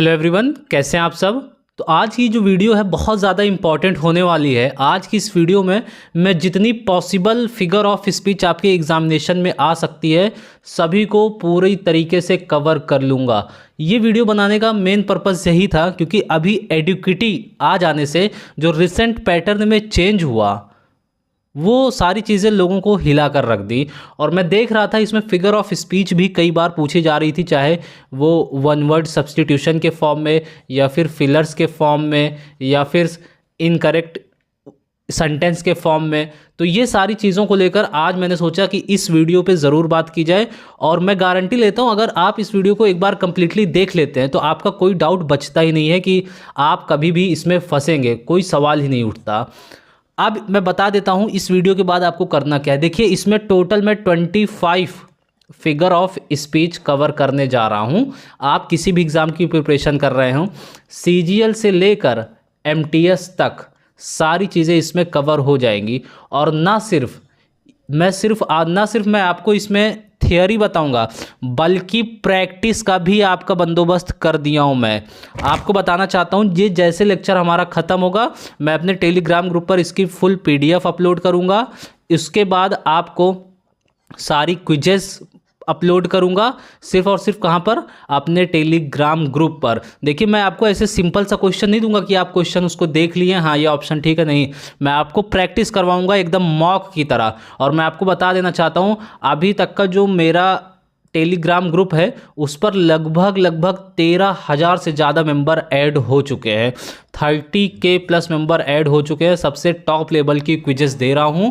Hello everyone, कैसे हैं आप सब। तो आज की जो वीडियो है बहुत ज़्यादा इम्पॉर्टेंट होने वाली है। आज की इस वीडियो में मैं जितनी पॉसिबल फिगर ऑफ स्पीच आपके एग्जामिनेशन में आ सकती है सभी को पूरी तरीके से कवर कर लूँगा। ये वीडियो बनाने का मेन पर्पज़ यही था क्योंकि अभी एडुकेटी आ जाने से जो रिसेंट पैटर्न में चेंज हुआ वो सारी चीज़ें लोगों को हिला कर रख दी। और मैं देख रहा था इसमें फिगर ऑफ स्पीच भी कई बार पूछी जा रही थी, चाहे वो वन वर्ड सब्स्टिट्यूशन के फॉर्म में या फिर फिलर्स के फॉर्म में या फिर इनकरेक्ट सेंटेंस के फॉर्म में। तो ये सारी चीज़ों को लेकर आज मैंने सोचा कि इस वीडियो पे ज़रूर बात की जाए। और मैं गारंटी लेता हूँ अगर आप इस वीडियो को एक बार कंप्लीटली देख लेते हैं तो आपका कोई डाउट बचता ही नहीं है कि आप कभी भी इसमें फंसेंगे, कोई सवाल ही नहीं उठता। अब मैं बता देता हूँ इस वीडियो के बाद आपको करना क्या है। देखिए, इसमें टोटल मैं 25 फिगर ऑफ स्पीच कवर करने जा रहा हूँ। आप किसी भी एग्ज़ाम की प्रिपरेशन कर रहे हो, सीजीएल से लेकर एमटीएस तक सारी चीज़ें इसमें कवर हो जाएंगी। और ना सिर्फ मैं आपको इसमें थियरी बताऊंगा बल्कि प्रैक्टिस का भी आपका बंदोबस्त कर दिया हूं। मैं आपको बताना चाहता हूं ये जैसे लेक्चर हमारा ख़त्म होगा मैं अपने टेलीग्राम ग्रुप पर इसकी फुल पीडीएफ अपलोड करूंगा। इसके बाद आपको सारी क्विजेस अपलोड करूंगा सिर्फ और सिर्फ कहां पर, अपने टेलीग्राम ग्रुप पर। देखिए, मैं आपको ऐसे सिंपल सा क्वेश्चन नहीं दूंगा कि आप क्वेश्चन उसको देख लिए, हाँ ये ऑप्शन ठीक है, नहीं। मैं आपको प्रैक्टिस करवाऊंगा एकदम मॉक की तरह। और मैं आपको बता देना चाहता हूं अभी तक का जो मेरा टेलीग्राम ग्रुप है उस पर लगभग 13,000 से ज़्यादा मेंबर ऐड हो चुके हैं। 30K प्लस मेंबर ऐड हो चुके हैं। सबसे टॉप लेवल की क्विजेस दे रहा हूं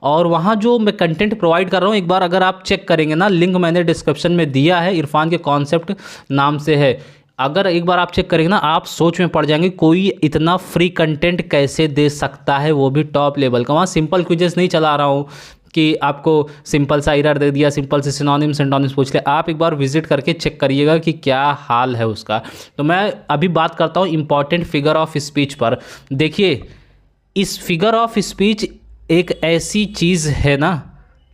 और वहां जो मैं कंटेंट प्रोवाइड कर रहा हूं एक बार अगर आप चेक करेंगे ना, लिंक मैंने डिस्क्रिप्शन में दिया है, इरफान के कॉन्सेप्ट नाम से है। अगर एक बार आप चेक करेंगे ना आप सोच में पड़ जाएंगे कोई इतना फ्री कंटेंट कैसे दे सकता है, वो भी टॉप लेवल का। वहाँ सिंपल क्विजेस नहीं चला रहा हूँ कि आपको सिंपल सा एरर दे दिया, सिंपल से सिनोनिम्स एंटोनिम्स पूछ ले। आप एक बार विजिट करके चेक करिएगा कि क्या हाल है उसका। तो मैं अभी बात करता हूँ इंपॉर्टेंट फिगर ऑफ स्पीच पर। देखिए, इस फिगर ऑफ स्पीच एक ऐसी चीज़ है ना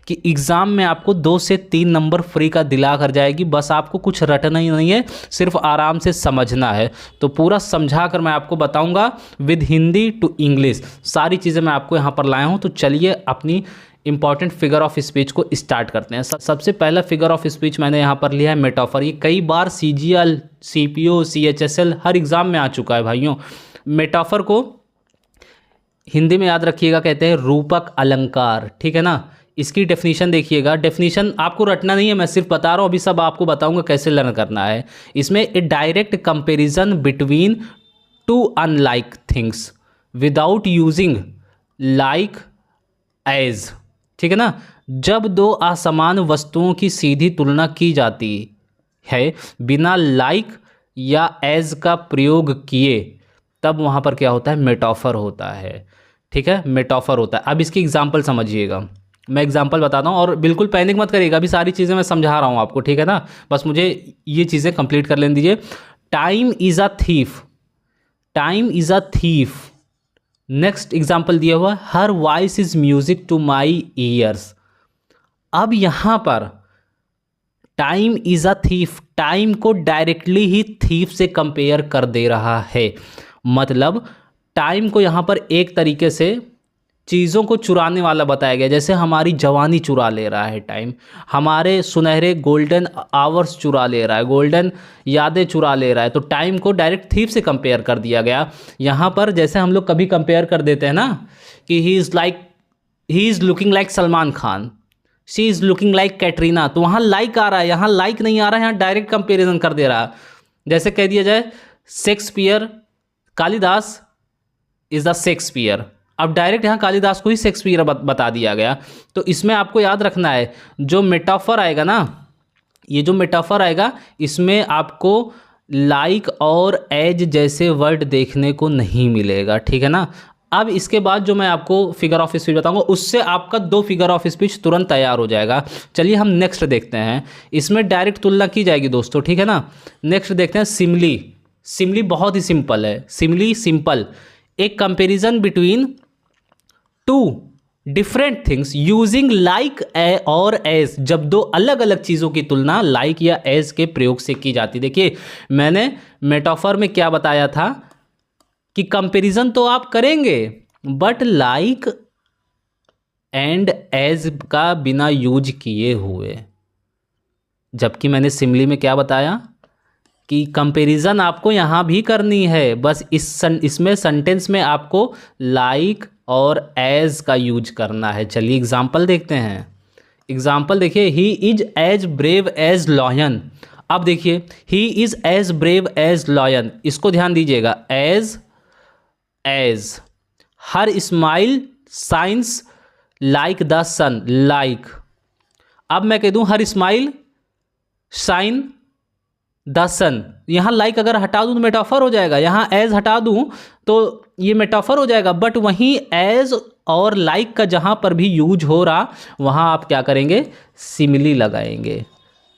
कि एग्ज़ाम में आपको 2 से 3 नंबर फ्री का दिला कर जाएगी। बस आपको कुछ रटना ही नहीं है, सिर्फ आराम से समझना है। तो पूरा समझा कर मैं आपको बताऊंगा विद हिंदी टू इंग्लिश, सारी चीज़ें मैं आपको यहाँ पर लाया हूँ। तो चलिए अपनी इंपॉर्टेंट फिगर ऑफ स्पीच को स्टार्ट करते हैं। सबसे पहला फिगर ऑफ स्पीच मैंने यहाँ पर लिया है मेटाफर। ये कई बार सीजीएल, सीपीओ, सीएचएसएल हर एग्ज़ाम में आ चुका है भाइयों। मेटाफर को हिंदी में याद रखिएगा कहते हैं रूपक अलंकार, ठीक है ना। इसकी डेफिनेशन देखिएगा, डेफिनेशन आपको रटना नहीं है, मैं सिर्फ बता रहा हूँ, अभी सब आपको बताऊंगा कैसे लर्न करना है। इसमें a direct comparison between two unlike things without using like as, ठीक है ना। जब दो असमान वस्तुओं की सीधी तुलना की जाती है बिना लाइक या एज का प्रयोग किए तब वहाँ पर क्या होता है, मेटाफर होता है, ठीक है, मेटाफर होता है। अब इसकी एग्जांपल समझिएगा, मैं एग्जांपल बताता हूँ और बिल्कुल पैनिक मत करिएगा, अभी सारी चीज़ें मैं समझा रहा हूँ आपको, ठीक है ना। बस मुझे ये चीज़ें कंप्लीट कर लेने दीजिए। Time is a thief, time is a thief. Next example दिया हुआ, her voice is music to my ears. अब यहां पर time is a thief, time को डायरेक्टली ही थीफ से कंपेयर कर दे रहा है। मतलब टाइम को यहां पर एक तरीके से चीज़ों को चुराने वाला बताया गया। जैसे हमारी जवानी चुरा ले रहा है टाइम, हमारे सुनहरे गोल्डन आवर्स चुरा ले रहा है, गोल्डन यादें चुरा ले रहा है। तो टाइम को डायरेक्ट थीफ से कंपेयर कर दिया गया यहाँ पर। जैसे हम लोग कभी कंपेयर कर देते हैं ना कि he is looking like Salman Khan, she is looking like Katrina, तो वहाँ लाइक आ रहा है, यहाँ लाइक नहीं आ रहा है, यहाँ डायरेक्ट कंपेरिजन कर दे रहा है। जैसे कह दिया जाए Shakespeare, Kalidas is the Shakespeare, अब डायरेक्ट यहाँ कालिदास को ही शेक्सपियर बता दिया गया। तो इसमें आपको याद रखना है जो मेटाफर आएगा ना, ये जो मेटाफर आएगा इसमें आपको लाइक और एज जैसे वर्ड देखने को नहीं मिलेगा, ठीक है ना। अब इसके बाद जो मैं आपको फिगर ऑफ स्पीच बताऊंगा उससे आपका 2 फिगर ऑफ स्पीच तुरंत तैयार हो जाएगा। चलिए हम नेक्स्ट देखते हैं। इसमें डायरेक्ट तुलना की जाएगी दोस्तों, ठीक है ना। नेक्स्ट देखते हैं सिमली। सिमली बहुत ही सिंपल है, सिमली सिंपल, एक comparison between to different things using like और एज, जब दो अलग अलग चीज़ों की तुलना लाइक या एज के प्रयोग से की जाती। देखिए मैंने मेटाफर में क्या बताया था कि कंपैरिजन तो आप करेंगे बट लाइक एंड एज का बिना यूज किए हुए, जबकि मैंने सिमिली में क्या बताया कि कंपैरिजन आपको यहाँ भी करनी है, बस इसमें सेंटेंस में आपको लाइक और एज का यूज करना है। चलिए एग्जाम्पल देखते हैं। एग्जाम्पल देखिए, he is as brave as lion. अब देखिए he is as brave as lion, इसको ध्यान दीजिएगा। As her smile shines like the sun, like. अब मैं कह दूं her smile shine the sun, यहाँ लाइक अगर हटा दूं तो मेटाफर हो जाएगा, यहाँ एज हटा दूं तो ये मेटाफर हो जाएगा। बट वहीं एज और लाइक का जहाँ पर भी यूज हो रहा वहाँ आप क्या करेंगे, सिमिली लगाएंगे।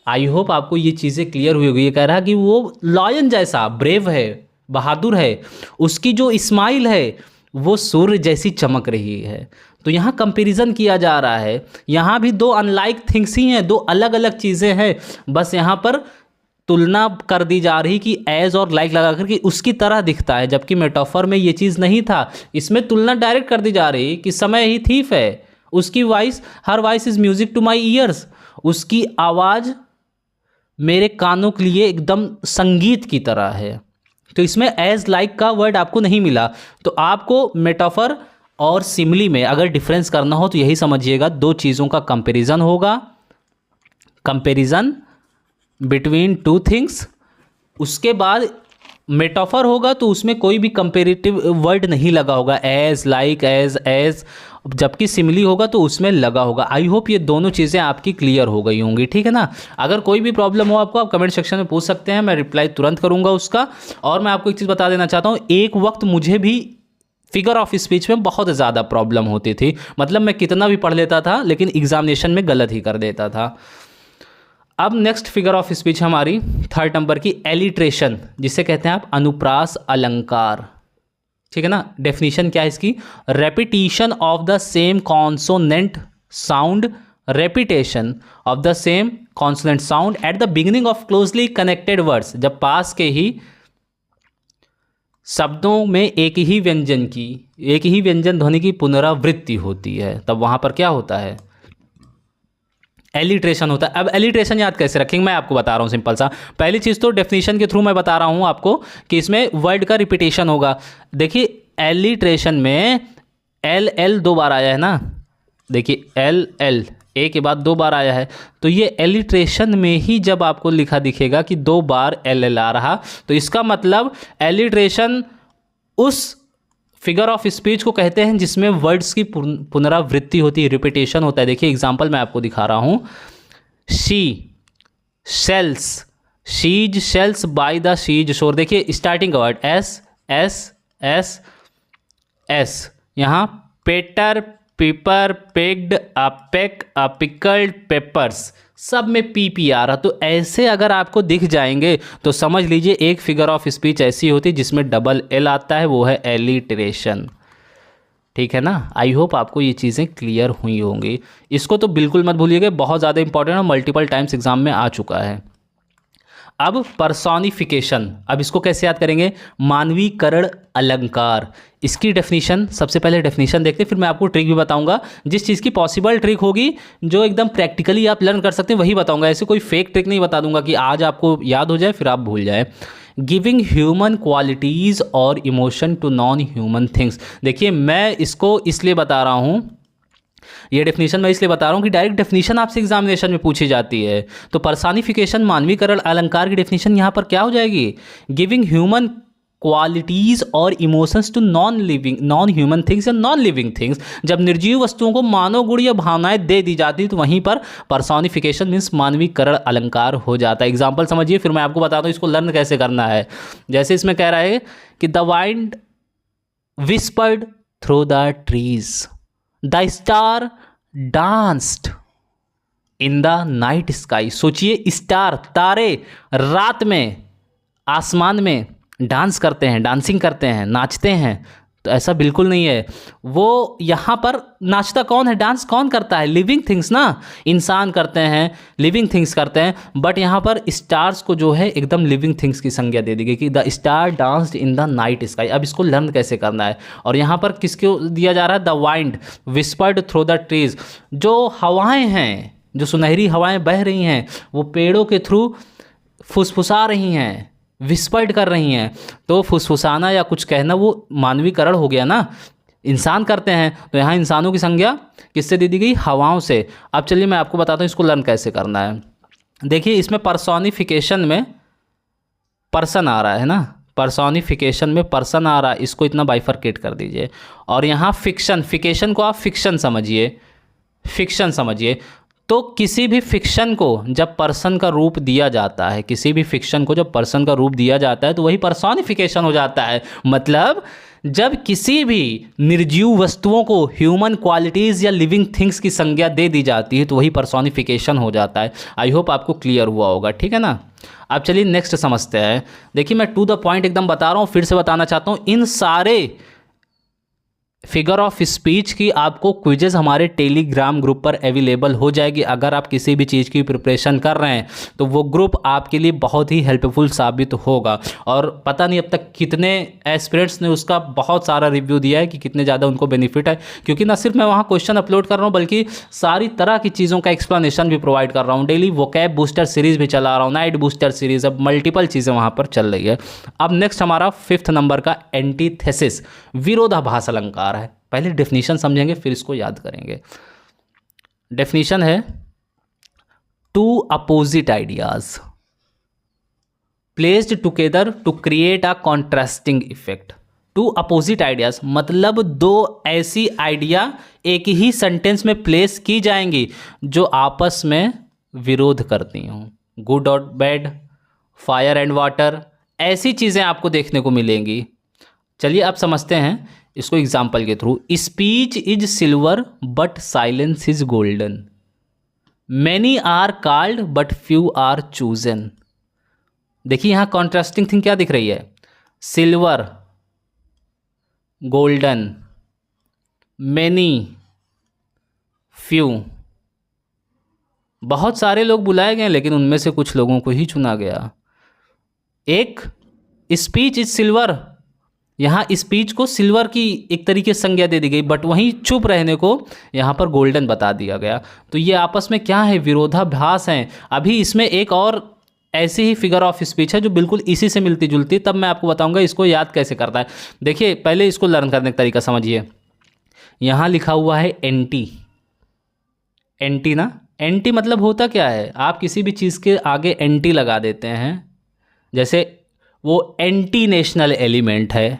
आई होप आपको ये चीज़ें क्लियर हुई होगी। ये कह रहा है कि वो लॉयन जैसा ब्रेव है, बहादुर है, उसकी जो स्माइल है वो सूर्य जैसी चमक रही है। तो यहाँ कंपैरिजन किया जा रहा है, यहाँ भी दो अनलाइक थिंग्स ही हैं, दो अलग अलग चीज़ें हैं, बस यहाँ पर तुलना कर दी जा रही कि एज और लाइक लगा कर कि उसकी तरह दिखता है, जबकि मेटाफर में ये चीज़ नहीं था। इसमें तुलना डायरेक्ट कर दी जा रही कि समय ही थीफ है, उसकी voice, her voice is music to my ears, उसकी आवाज़ मेरे कानों के लिए एकदम संगीत की तरह है। तो इसमें एज लाइक का वर्ड आपको नहीं मिला। तो आपको मेटाफर और सिमिली में अगर डिफरेंस करना हो तो यही समझिएगा, दो चीज़ों का कंपैरिजन होगा, कंपैरिजन बिटवीन टू थिंग्स। उसके बाद मेटाफर होगा तो उसमें कोई भी कंपेरेटिव वर्ड नहीं लगा होगा, एज, लाइक, एज, जबकि सिमिली होगा तो उसमें लगा होगा। आई होप ये दोनों चीज़ें आपकी क्लियर हो गई होंगी, ठीक है ना। अगर कोई भी प्रॉब्लम हो आपको, आप कमेंट सेक्शन में पूछ सकते हैं, मैं रिप्लाई तुरंत करूँगा उसका। और मैं आपको एक चीज़ बता देना चाहता हूँ, एक वक्त मुझे भी फिगर ऑफ स्पीच में बहुत ज़्यादा प्रॉब्लम होती थी, मतलब मैं कितना भी पढ़ लेता था लेकिन एग्जामिनेशन में गलत ही कर देता था। अब नेक्स्ट फिगर ऑफ स्पीच हमारी 3rd नंबर की एलिट्रेशन, जिसे कहते हैं आप अनुप्रास अलंकार, ठीक है ना। डेफिनेशन क्या है इसकी, repetition of the same consonant sound, repetition of the same consonant sound at the beginning of closely connected words, जब पास के ही शब्दों में एक ही व्यंजन ध्वनि की पुनरावृत्ति होती है, तब वहां पर क्या होता है, एलिट्रेशन होता है। अब एलिट्रेशन याद कैसे रखेंगे, मैं आपको बता रहा हूँ सिंपल सा। पहली चीज़ तो डेफिनेशन के थ्रू मैं बता रहा हूँ आपको कि इसमें वर्ड का रिपीटेशन होगा। देखिए एलिट्रेशन में एल 2 बार आया है ना, देखिए एल ए के बाद 2 बार आया है, तो ये एलिट्रेशन में ही जब आपको लिखा दिखेगा कि 2 बार एल आ रहा, तो इसका मतलब एलिट्रेशन उस फिगर ऑफ स्पीच को कहते हैं जिसमें वर्ड्स की पुनरावृत्ति होती है, रिपीटेशन होता है। देखिए एग्जांपल मैं आपको दिखा रहा हूँ, she shells by the sea's shore. देखिए स्टार्टिंग का वर्ड एस, यहाँ Peter, paper, packed, peck, pickled, peppers, सब में पी आ रहा। तो ऐसे अगर आपको दिख जाएंगे तो समझ लीजिए एक फिगर ऑफ स्पीच ऐसी होती है जिसमें डबल एल आता है, वो है एलिट्रेशन, ठीक है ना। आई होप आपको ये चीज़ें क्लियर हुई होंगी। इसको तो बिल्कुल मत भूलिएगा, बहुत ज़्यादा इंपॉर्टेंट है, मल्टीपल टाइम्स एग्जाम में आ चुका है। अब पर्सोनिफिकेशन, अब इसको कैसे याद करेंगे, मानवीकरण अलंकार। इसकी डेफिनेशन, सबसे पहले डेफिनेशन देखते हैं, फिर मैं आपको ट्रिक भी बताऊंगा। जिस चीज़ की पॉसिबल ट्रिक होगी, जो एकदम प्रैक्टिकली आप लर्न कर सकते हैं, वही बताऊंगा। ऐसे कोई फेक ट्रिक नहीं बता दूंगा कि आज आपको याद हो जाए फिर आप भूल जाए। गिविंग ह्यूमन क्वालिटीज़ और emotion to non human things. देखिए मैं इसको इसलिए बता रहा हूँ, ये डेफिनेशन मैं इसलिए बता रहा हूँ कि डायरेक्ट डेफिनेशन आपसे एग्जामिनेशन में पूछी जाती है। तो पर्सोनिफिकेशन, मानवीकरण अलंकार की डेफिनेशन यहाँ पर क्या हो जाएगी, गिविंग ह्यूमन क्वालिटीज़ और emotions to non human things या नॉन लिविंग थिंग्स। जब निर्जीव वस्तुओं को मानव गुण या भावनाएं दे दी जाती तो वहीं पर पर्सोनिफिकेशन मीन्स मानवीकरण अलंकार हो जाता है। एग्जाम्पल समझिए, फिर मैं आपको बताता हूँ इसको लर्न कैसे करना है। जैसे इसमें कह रहा है कि the wind whispered through the trees, the star danced in the night sky. सोचिए स्टार, तारे रात में आसमान में डांस करते हैं, डांसिंग करते हैं, नाचते हैं, तो ऐसा बिल्कुल नहीं है। वो यहाँ पर नाचता कौन है, डांस कौन करता है, लिविंग थिंग्स ना, इंसान करते हैं, लिविंग थिंग्स करते हैं। बट यहाँ पर स्टार्स को जो है एकदम लिविंग थिंग्स की संज्ञा दे दी गई कि the star danced in the night sky. अब इसको लर्न कैसे करना है, और यहाँ पर किसको दिया जा रहा है, the wind whispered through the trees. जो हवाएं हैं, जो सुनहरी हवाएं बह रही हैं, वो पेड़ों के थ्रू फुसफुसा रही हैं, विस्पर्ड कर रही हैं। तो फुसफुसाना या कुछ कहना वो मानवीकरण हो गया ना, इंसान करते हैं। तो यहाँ इंसानों की संज्ञा किससे दे दी गई, हवाओं से। अब चलिए मैं आपको बताता हूँ इसको लर्न कैसे करना है। देखिए इसमें पर्सोनिफिकेशन में पर्सन आ रहा है ना, पर्सोनिफिकेशन में पर्सन आ रहा है, इसको इतना बाइफरकेट कर दीजिए। और यहाँ फिक्शन, फिकेशन को आप फिक्शन समझिए, फिक्शन समझिए। तो किसी भी फिक्शन को जब पर्सन का रूप दिया जाता है, किसी भी फिक्शन को जब पर्सन का रूप दिया जाता है तो वही पर्सोनिफिकेशन हो जाता है। मतलब जब किसी भी निर्जीव वस्तुओं को ह्यूमन क्वालिटीज़ या लिविंग थिंग्स की संज्ञा दे दी जाती है तो वही पर्सोनिफिकेशन हो जाता है। आई होप आपको क्लियर हुआ होगा, ठीक है ना। अब चलिए नेक्स्ट समझते हैं। देखिए मैं टू द पॉइंट एकदम बता रहा हूँ, फिर से बताना चाहता हूँ। इन सारे फिगर ऑफ स्पीच की आपको क्विजेज हमारे टेलीग्राम ग्रुप पर अवेलेबल हो जाएगी। अगर आप किसी भी चीज़ की प्रिपरेशन कर रहे हैं तो वो ग्रुप आपके लिए बहुत ही हेल्पफुल साबित होगा। और पता नहीं अब तक कितने एस्पिरेंट्स ने उसका बहुत सारा रिव्यू दिया है कि कितने ज़्यादा उनको बेनिफिट है, क्योंकि ना सिर्फ मैं वहाँ क्वेश्चन अपलोड कर रहा हूँ बल्कि सारी तरह की चीज़ों का एक्सप्लेनेशन भी प्रोवाइड कर रहा हूँ। डेली वोकैब बूस्टर सीरीज़ भी चला रहा हूँ, नाइट बूस्टर सीरीज़, अब मल्टीपल चीज़ें वहाँ पर चल रही है। अब नेक्स्ट हमारा 5th नंबर का एंटीथेसिस, विरोधाभास अलंकार है। पहले डेफिनेशन समझेंगे फिर इसको याद करेंगे। डेफिनेशन है two opposite ideas placed together to create a contrasting effect. Two opposite ideas मतलब दो ऐसी आइडिया एक ही सेंटेंस में प्लेस की जाएंगी जो आपस में विरोध करती हों। गुड और बैड, फायर एंड वाटर, ऐसी चीज़ें आपको देखने को मिलेंगी। चलिए अब समझते हैं इसको एग्जाम्पल के थ्रू। Speech is silver but silence is golden, many are called but few are chosen. देखिए यहां कॉन्ट्रास्टिंग थिंग क्या दिख रही है, सिल्वर, गोल्डन, मैनी, फ्यू। बहुत सारे लोग बुलाए गए लेकिन उनमें से कुछ लोगों को ही चुना गया। एक स्पीच इज सिल्वर, यहाँ स्पीच को सिल्वर की एक तरीके से संज्ञा दे दी गई, बट वहीं चुप रहने को यहाँ पर गोल्डन बता दिया गया। तो ये आपस में क्या है, विरोधाभास हैं। अभी इसमें एक और ऐसी ही फिगर ऑफ स्पीच है जो बिल्कुल इसी से मिलती जुलती, तब मैं आपको बताऊंगा इसको याद कैसे करता है। देखिए पहले इसको लर्न करने का तरीका समझिए। यहाँ लिखा हुआ है एंटी, एंटी ना, एंटी मतलब होता क्या है, आप किसी भी चीज़ के आगे एंटी लगा देते हैं। जैसे वो एंटी नेशनल एलिमेंट है,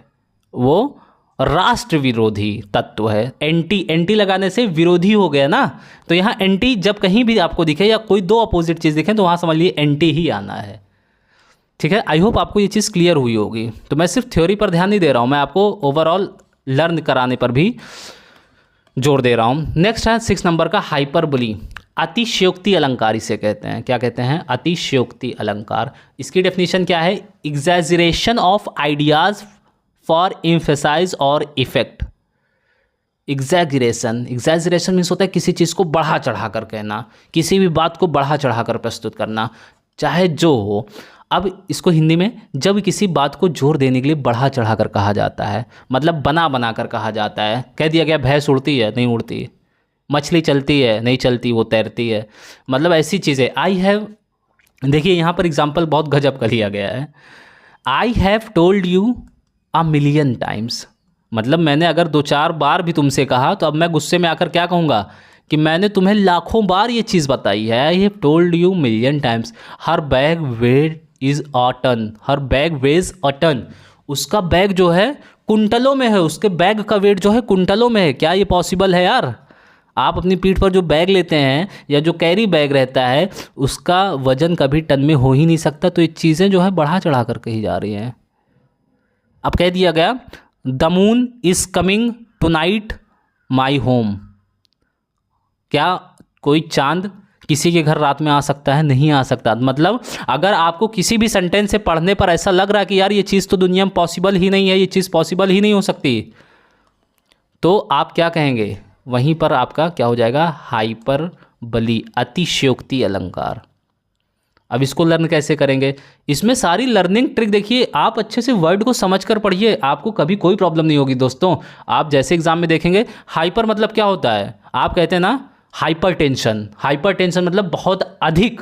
वो राष्ट्र विरोधी तत्व है। एंटी, एंटी लगाने से विरोधी हो गया ना। तो यहाँ एंटी जब कहीं भी आपको दिखे या कोई दो अपोजिट चीज़ दिखे तो वहाँ समझ लिए एंटी ही आना है, ठीक है। आई होप आपको ये चीज़ क्लियर हुई होगी। तो मैं सिर्फ थ्योरी पर ध्यान नहीं दे रहा हूँ, मैं आपको ओवरऑल लर्न कराने पर भी जोर दे रहा हूँ। नेक्स्ट है 6 नंबर का हाइपरबोली, अतिशयोक्ति अलंकार इसे कहते हैं। क्या कहते हैं, अतिशयोक्ति अलंकार। इसकी डेफिनेशन क्या है, exaggeration of ideas for emphasize और इफेक्ट। एग्जैजरेशन, एग्जैजरेशन मीन्स होता है किसी चीज़ को बढ़ा चढ़ा कर कहना, किसी भी बात को बढ़ा चढ़ा कर प्रस्तुत करना, चाहे जो हो। अब इसको हिंदी में जब किसी बात को जोर देने के लिए बढ़ा चढ़ा कर कहा जाता है, मतलब बना बना कर कहा जाता है। कह दिया गया भैंस उड़ती है, नहीं उड़ती, मछली चलती है, नहीं चलती, वो तैरती है, मतलब ऐसी चीज़ें। आई हैव, देखिए यहाँ पर एग्जाम्पल बहुत गजब का लिया गया है। I have told you a million times, मतलब मैंने अगर 2-4 बार भी तुमसे कहा तो अब मैं गुस्से में आकर क्या कहूँगा कि मैंने तुम्हें लाखों बार ये चीज़ बताई है। I have told you million times. Her bag weight is a ton, her bag weighs a ton. उसका बैग जो है कुंटलों में है, उसके बैग का वेट जो है कुंटलों में है। क्या ये पॉसिबल है यार? आप अपनी पीठ पर जो बैग लेते हैं या जो कैरी बैग रहता है उसका वजन कभी टन में हो ही नहीं सकता। तो ये चीज़ें जो है बढ़ा चढ़ा कर कही जा रही हैं। अब कह दिया गया the moon is coming tonight my home. क्या कोई चांद किसी के घर रात में आ सकता है? नहीं आ सकता। मतलब अगर आपको किसी भी सेंटेंस से पढ़ने पर ऐसा लग रहा है कि यार ये चीज़ तो दुनिया में पॉसिबल ही नहीं है, ये चीज़ पॉसिबल ही नहीं हो सकती, तो आप क्या कहेंगे, वहीं पर आपका क्या हो जाएगा, हाइपरबली, अतिशयोक्ति अलंकार। अब इसको लर्न कैसे करेंगे, इसमें सारी लर्निंग ट्रिक देखिए, आप अच्छे से वर्ड को समझ कर पढ़िए, आपको कभी कोई प्रॉब्लम नहीं होगी दोस्तों। आप जैसे एग्जाम में देखेंगे, हाइपर मतलब क्या होता है, आप कहते हैं ना हाइपर टेंशन, हाइपर टेंशन मतलब बहुत अधिक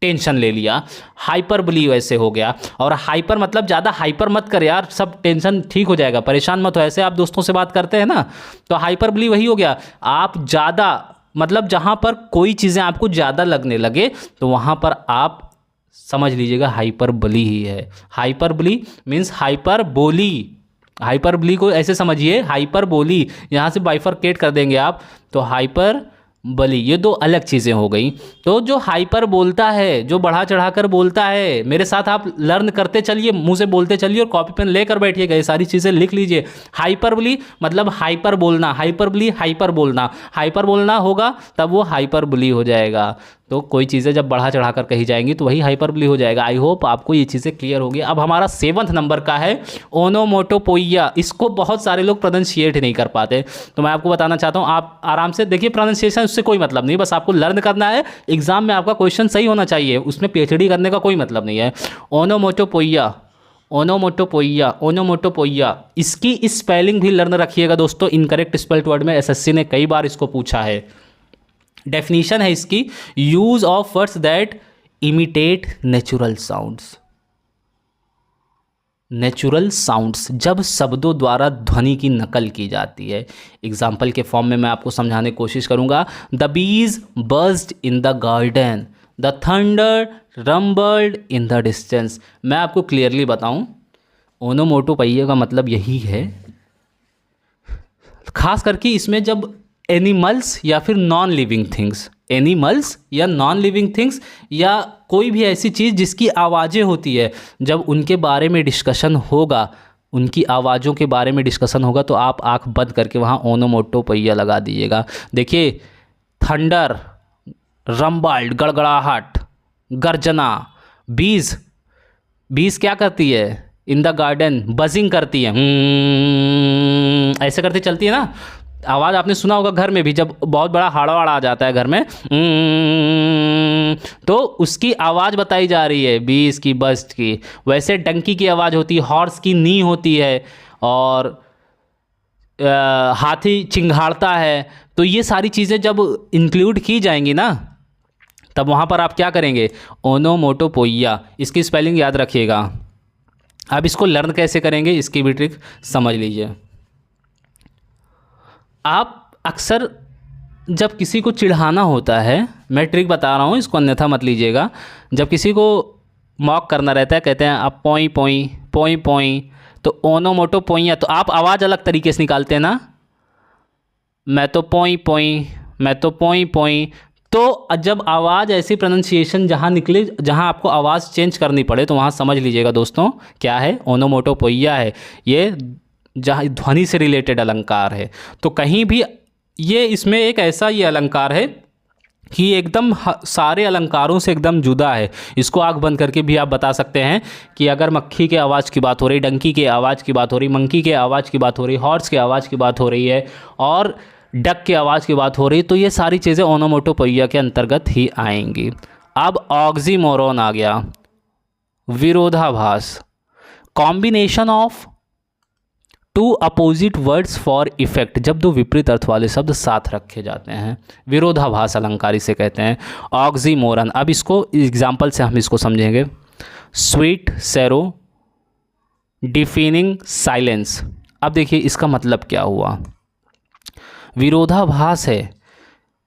टेंशन ले लिया, हाइपरबली वैसे हो गया। और हाइपर मतलब ज़्यादा हाइपर मत कर यार, सब टेंशन ठीक हो जाएगा, परेशान मत हो, ऐसे आप दोस्तों से बात करते हैं ना, तो हाइपरबली वही हो गया, आप ज़्यादा मतलब जहाँ पर कोई चीज़ें आपको ज़्यादा लगने लगे तो वहाँ पर आप समझ लीजिएगा हाइपरबली ही है। हाइपरबली मीन्स हाइपरबोली, हाइपरबली को ऐसे समझिए, हाइपरबोली यहाँ से बाइफरकेट कर देंगे आप, तो हाइपर बली, ये दो अलग चीज़ें हो गई। तो जो हाइपर बोलता है, जो बढ़ा चढ़ा कर बोलता है, मेरे साथ आप लर्न करते चलिए, मुंह से बोलते चलिए और कॉपी पेन लेकर बैठिएगा, ये सारी चीज़ें लिख लीजिए। हाइपरबली मतलब हाइपर बोलना, हाइपरबली हाइपर बोलना, हाइपर बोलना होगा तब वो हाइपरबली हो जाएगा। तो कोई चीज़ें जब बढ़ा चढ़ा कर कही जाएंगी तो वही हाइपरबली हो जाएगा। आई होप आपको ये चीज़ें क्लियर होगी। अब हमारा 7वें नंबर का है ओनोमोटोपोइया। इसको बहुत सारे लोग प्रोनाउंसिएट नहीं कर पाते, तो मैं आपको बताना चाहता हूँ, आप आराम से देखिए, प्रोनाउंसिएशन उससे कोई मतलब नहीं, बस आपको लर्न करना है, एग्जाम में आपका क्वेश्चन सही होना चाहिए, उसमें पीएचडी करने का कोई मतलब नहीं है। ओनोमोटोपोइया, ओनोमोटोपोइया, ओनोमोटोपोइया, इसकी स्पेलिंग भी लर्न रखिएगा दोस्तों, इनकरेक्ट स्पेल्ड वर्ड में एसएससी ने कई बार इसको पूछा है। डेफिनेशन है इसकी, use of words that imitate natural sounds. Natural sounds, जब शब्दों द्वारा ध्वनि की नकल की जाती है। एग्जाम्पल के फॉर्म में मैं आपको समझाने की कोशिश करूंगा। The bees burst in the garden, the thunder rumbled in the distance. मैं आपको क्लियरली बताऊं, ओनोमोटोपोइया का मतलब यही है, खास करके इसमें जब एनिमल्स या फिर नॉन लिविंग थिंग्स, एनिमल्स या नॉन लिविंग थिंग्स या कोई भी ऐसी चीज़ जिसकी आवाज़ें होती है, जब उनके बारे में डिस्कशन होगा, उनकी आवाज़ों के बारे में डिस्कशन होगा, तो आप आंख बंद करके वहाँ ओनोमोटोपोइया लगा दीजिएगा। देखिए, थंडर, रम्बाल्ड गड़गड़ाहट, गर्जना, बीज, बीज क्या करती है, इन द गार्डन बजिंग करती है, ऐसे करती चलती है ना, आवाज़ आपने सुना होगा घर में भी, जब बहुत बड़ा हाड़ा वाड़ा आ जाता है घर में, तो उसकी आवाज़ बताई जा रही है, बीस की, बस्ट की। वैसे डंकी की आवाज़ होती है, हॉर्स की नी होती है, और हाथी चिंघाड़ता है। तो ये सारी चीज़ें जब इंक्लूड की जाएंगी ना, तब वहाँ पर आप क्या करेंगे, ओनोमोटोपोइया, इसकी स्पेलिंग याद रखिएगा। अब इसको लर्न कैसे करेंगे, इसकी भी ट्रिक समझ लीजिए। आप अक्सर जब किसी को चिढ़ाना होता है, मैं ट्रिक बता रहा हूँ, इसको अन्यथा मत लीजिएगा, जब किसी को मॉक करना रहता है, कहते हैं आप पोई पोई पोई पोई, तो ओनोमोटोपोइया, तो आप आवाज़ अलग तरीके से निकालते हैं ना, मैं तो पोई पोई, मैं तो पोई पोई। तो जब आवाज़ ऐसी प्रोनाउंसिएशन जहाँ निकले, जहाँ आपको आवाज़ चेंज करनी पड़े, तो वहाँ समझ लीजिएगा दोस्तों क्या है, ओनोमोटोपोइया है। ये जहाँ ध्वनि से रिलेटेड अलंकार है। तो कहीं भी ये, इसमें एक ऐसा ये अलंकार है कि एकदम सारे अलंकारों से एकदम जुदा है। इसको आँख बंद करके भी आप बता सकते हैं कि अगर मक्खी के आवाज़ की बात हो रही, डंकी के आवाज़ की बात हो रही, मंकी के आवाज़ की बात हो रही, हॉर्स के आवाज़ की बात हो रही है, और डक के आवाज़ की बात हो रही, तो ये सारी चीज़ें ओनोमोटोपोइया के अंतर्गत ही आएंगी। अब ऑक्सीमोरॉन आ गया, विरोधाभास, combination of two opposite words for effect, जब दो विपरीत अर्थ वाले शब्द साथ रखे जाते हैं, विरोधाभास अलंकार इसे कहते हैं, ऑक्सीमोरन। अब इसको एग्जाम्पल से हम इसको समझेंगे। Sweet sorrow, defining silence. अब देखिए इसका मतलब क्या हुआ, विरोधाभास है।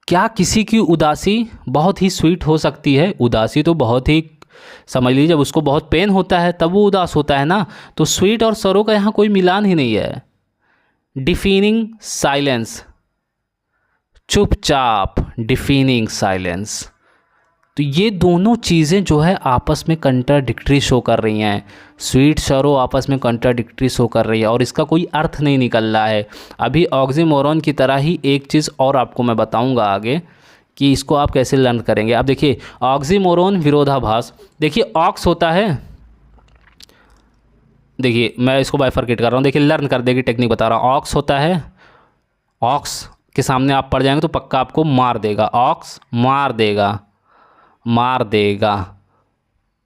क्या किसी की उदासी बहुत ही स्वीट हो सकती है, उदासी तो बहुत ही, समझ लीजिए जब उसको बहुत पेन होता है तब वो उदास होता है ना, तो स्वीट और सरो का यहाँ कोई मिलान ही नहीं है। डिफिनिंग साइलेंस, चुपचाप, डिफिनिंग साइलेंस। तो ये दोनों चीज़ें जो है आपस में कंट्राडिक्टरी शो कर रही हैं, स्वीट सरो आपस में कंट्राडिक्टरी शो कर रही है, और इसका कोई अर्थ नहीं निकल रहा है। अभी ऑक्सीमोरॉन की तरह ही एक चीज़ और आपको मैं बताऊंगा आगे कि इसको आप कैसे लर्न करेंगे। अब देखिए ऑक्सीमोरॉन, विरोधाभास। देखिए ऑक्स होता है, देखिए मैं इसको बाइफरकेट कर रहा हूँ, देखिए लर्न कर देगी टेक्निक बता रहा हूँ। ऑक्स होता है ऑक्स के सामने आप पड़ जाएंगे तो पक्का आपको मार देगा, ऑक्स मार देगा, मार देगा।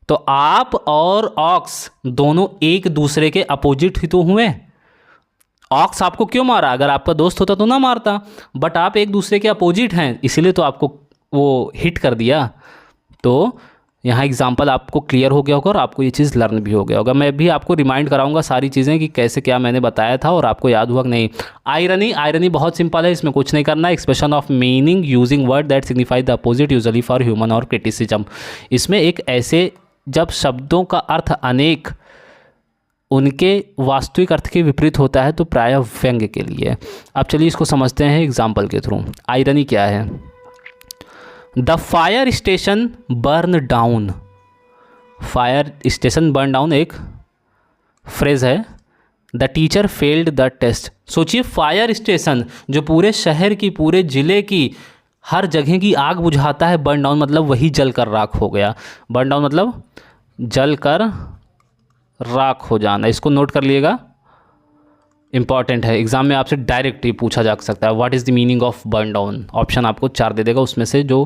तो आप और ऑक्स दोनों एक दूसरे के अपोजिट ही तो हुए। ऑक्स आपको क्यों मारा? अगर आपका दोस्त होता तो ना मारता, बट आप एक दूसरे के अपोजिट हैं इसीलिए तो आपको वो हिट कर दिया। तो यहाँ एग्जाम्पल आपको क्लियर हो गया होगा और आपको ये चीज़ लर्न भी हो गया होगा। मैं भी आपको रिमाइंड कराऊंगा सारी चीज़ें कि कैसे क्या मैंने बताया था और आपको याद हुआ कि नहीं। आयरनी, आयरनी बहुत सिंपल है, इसमें कुछ नहीं करना। Expression of meaning using word that signify the opposite usually for human और क्रिटिसिज्म। इसमें एक ऐसे जब शब्दों का अर्थ अनेक उनके वास्तविक अर्थ के विपरीत होता है तो प्रायः व्यंग्य के लिए। अब चलिए इसको समझते हैं एग्जाम्पल के थ्रू। आयरनी क्या है? The fire station burn down. Fire station burn down एक फ्रेज है। The teacher failed the test. सोचिए, फायर स्टेशन जो पूरे शहर की, पूरे ज़िले की, हर जगह की आग बुझाता है, बर्न डाउन मतलब वही जल कर राख हो गया। बर्न डाउन मतलब जल कर राख हो जाना। इसको नोट कर लिएगा, इंपॉर्टेंट है। एग्जाम में आपसे डायरेक्ट ही पूछा जा सकता है what is the meaning of burn down. Option आपको 4 दे देगा, उसमें से जो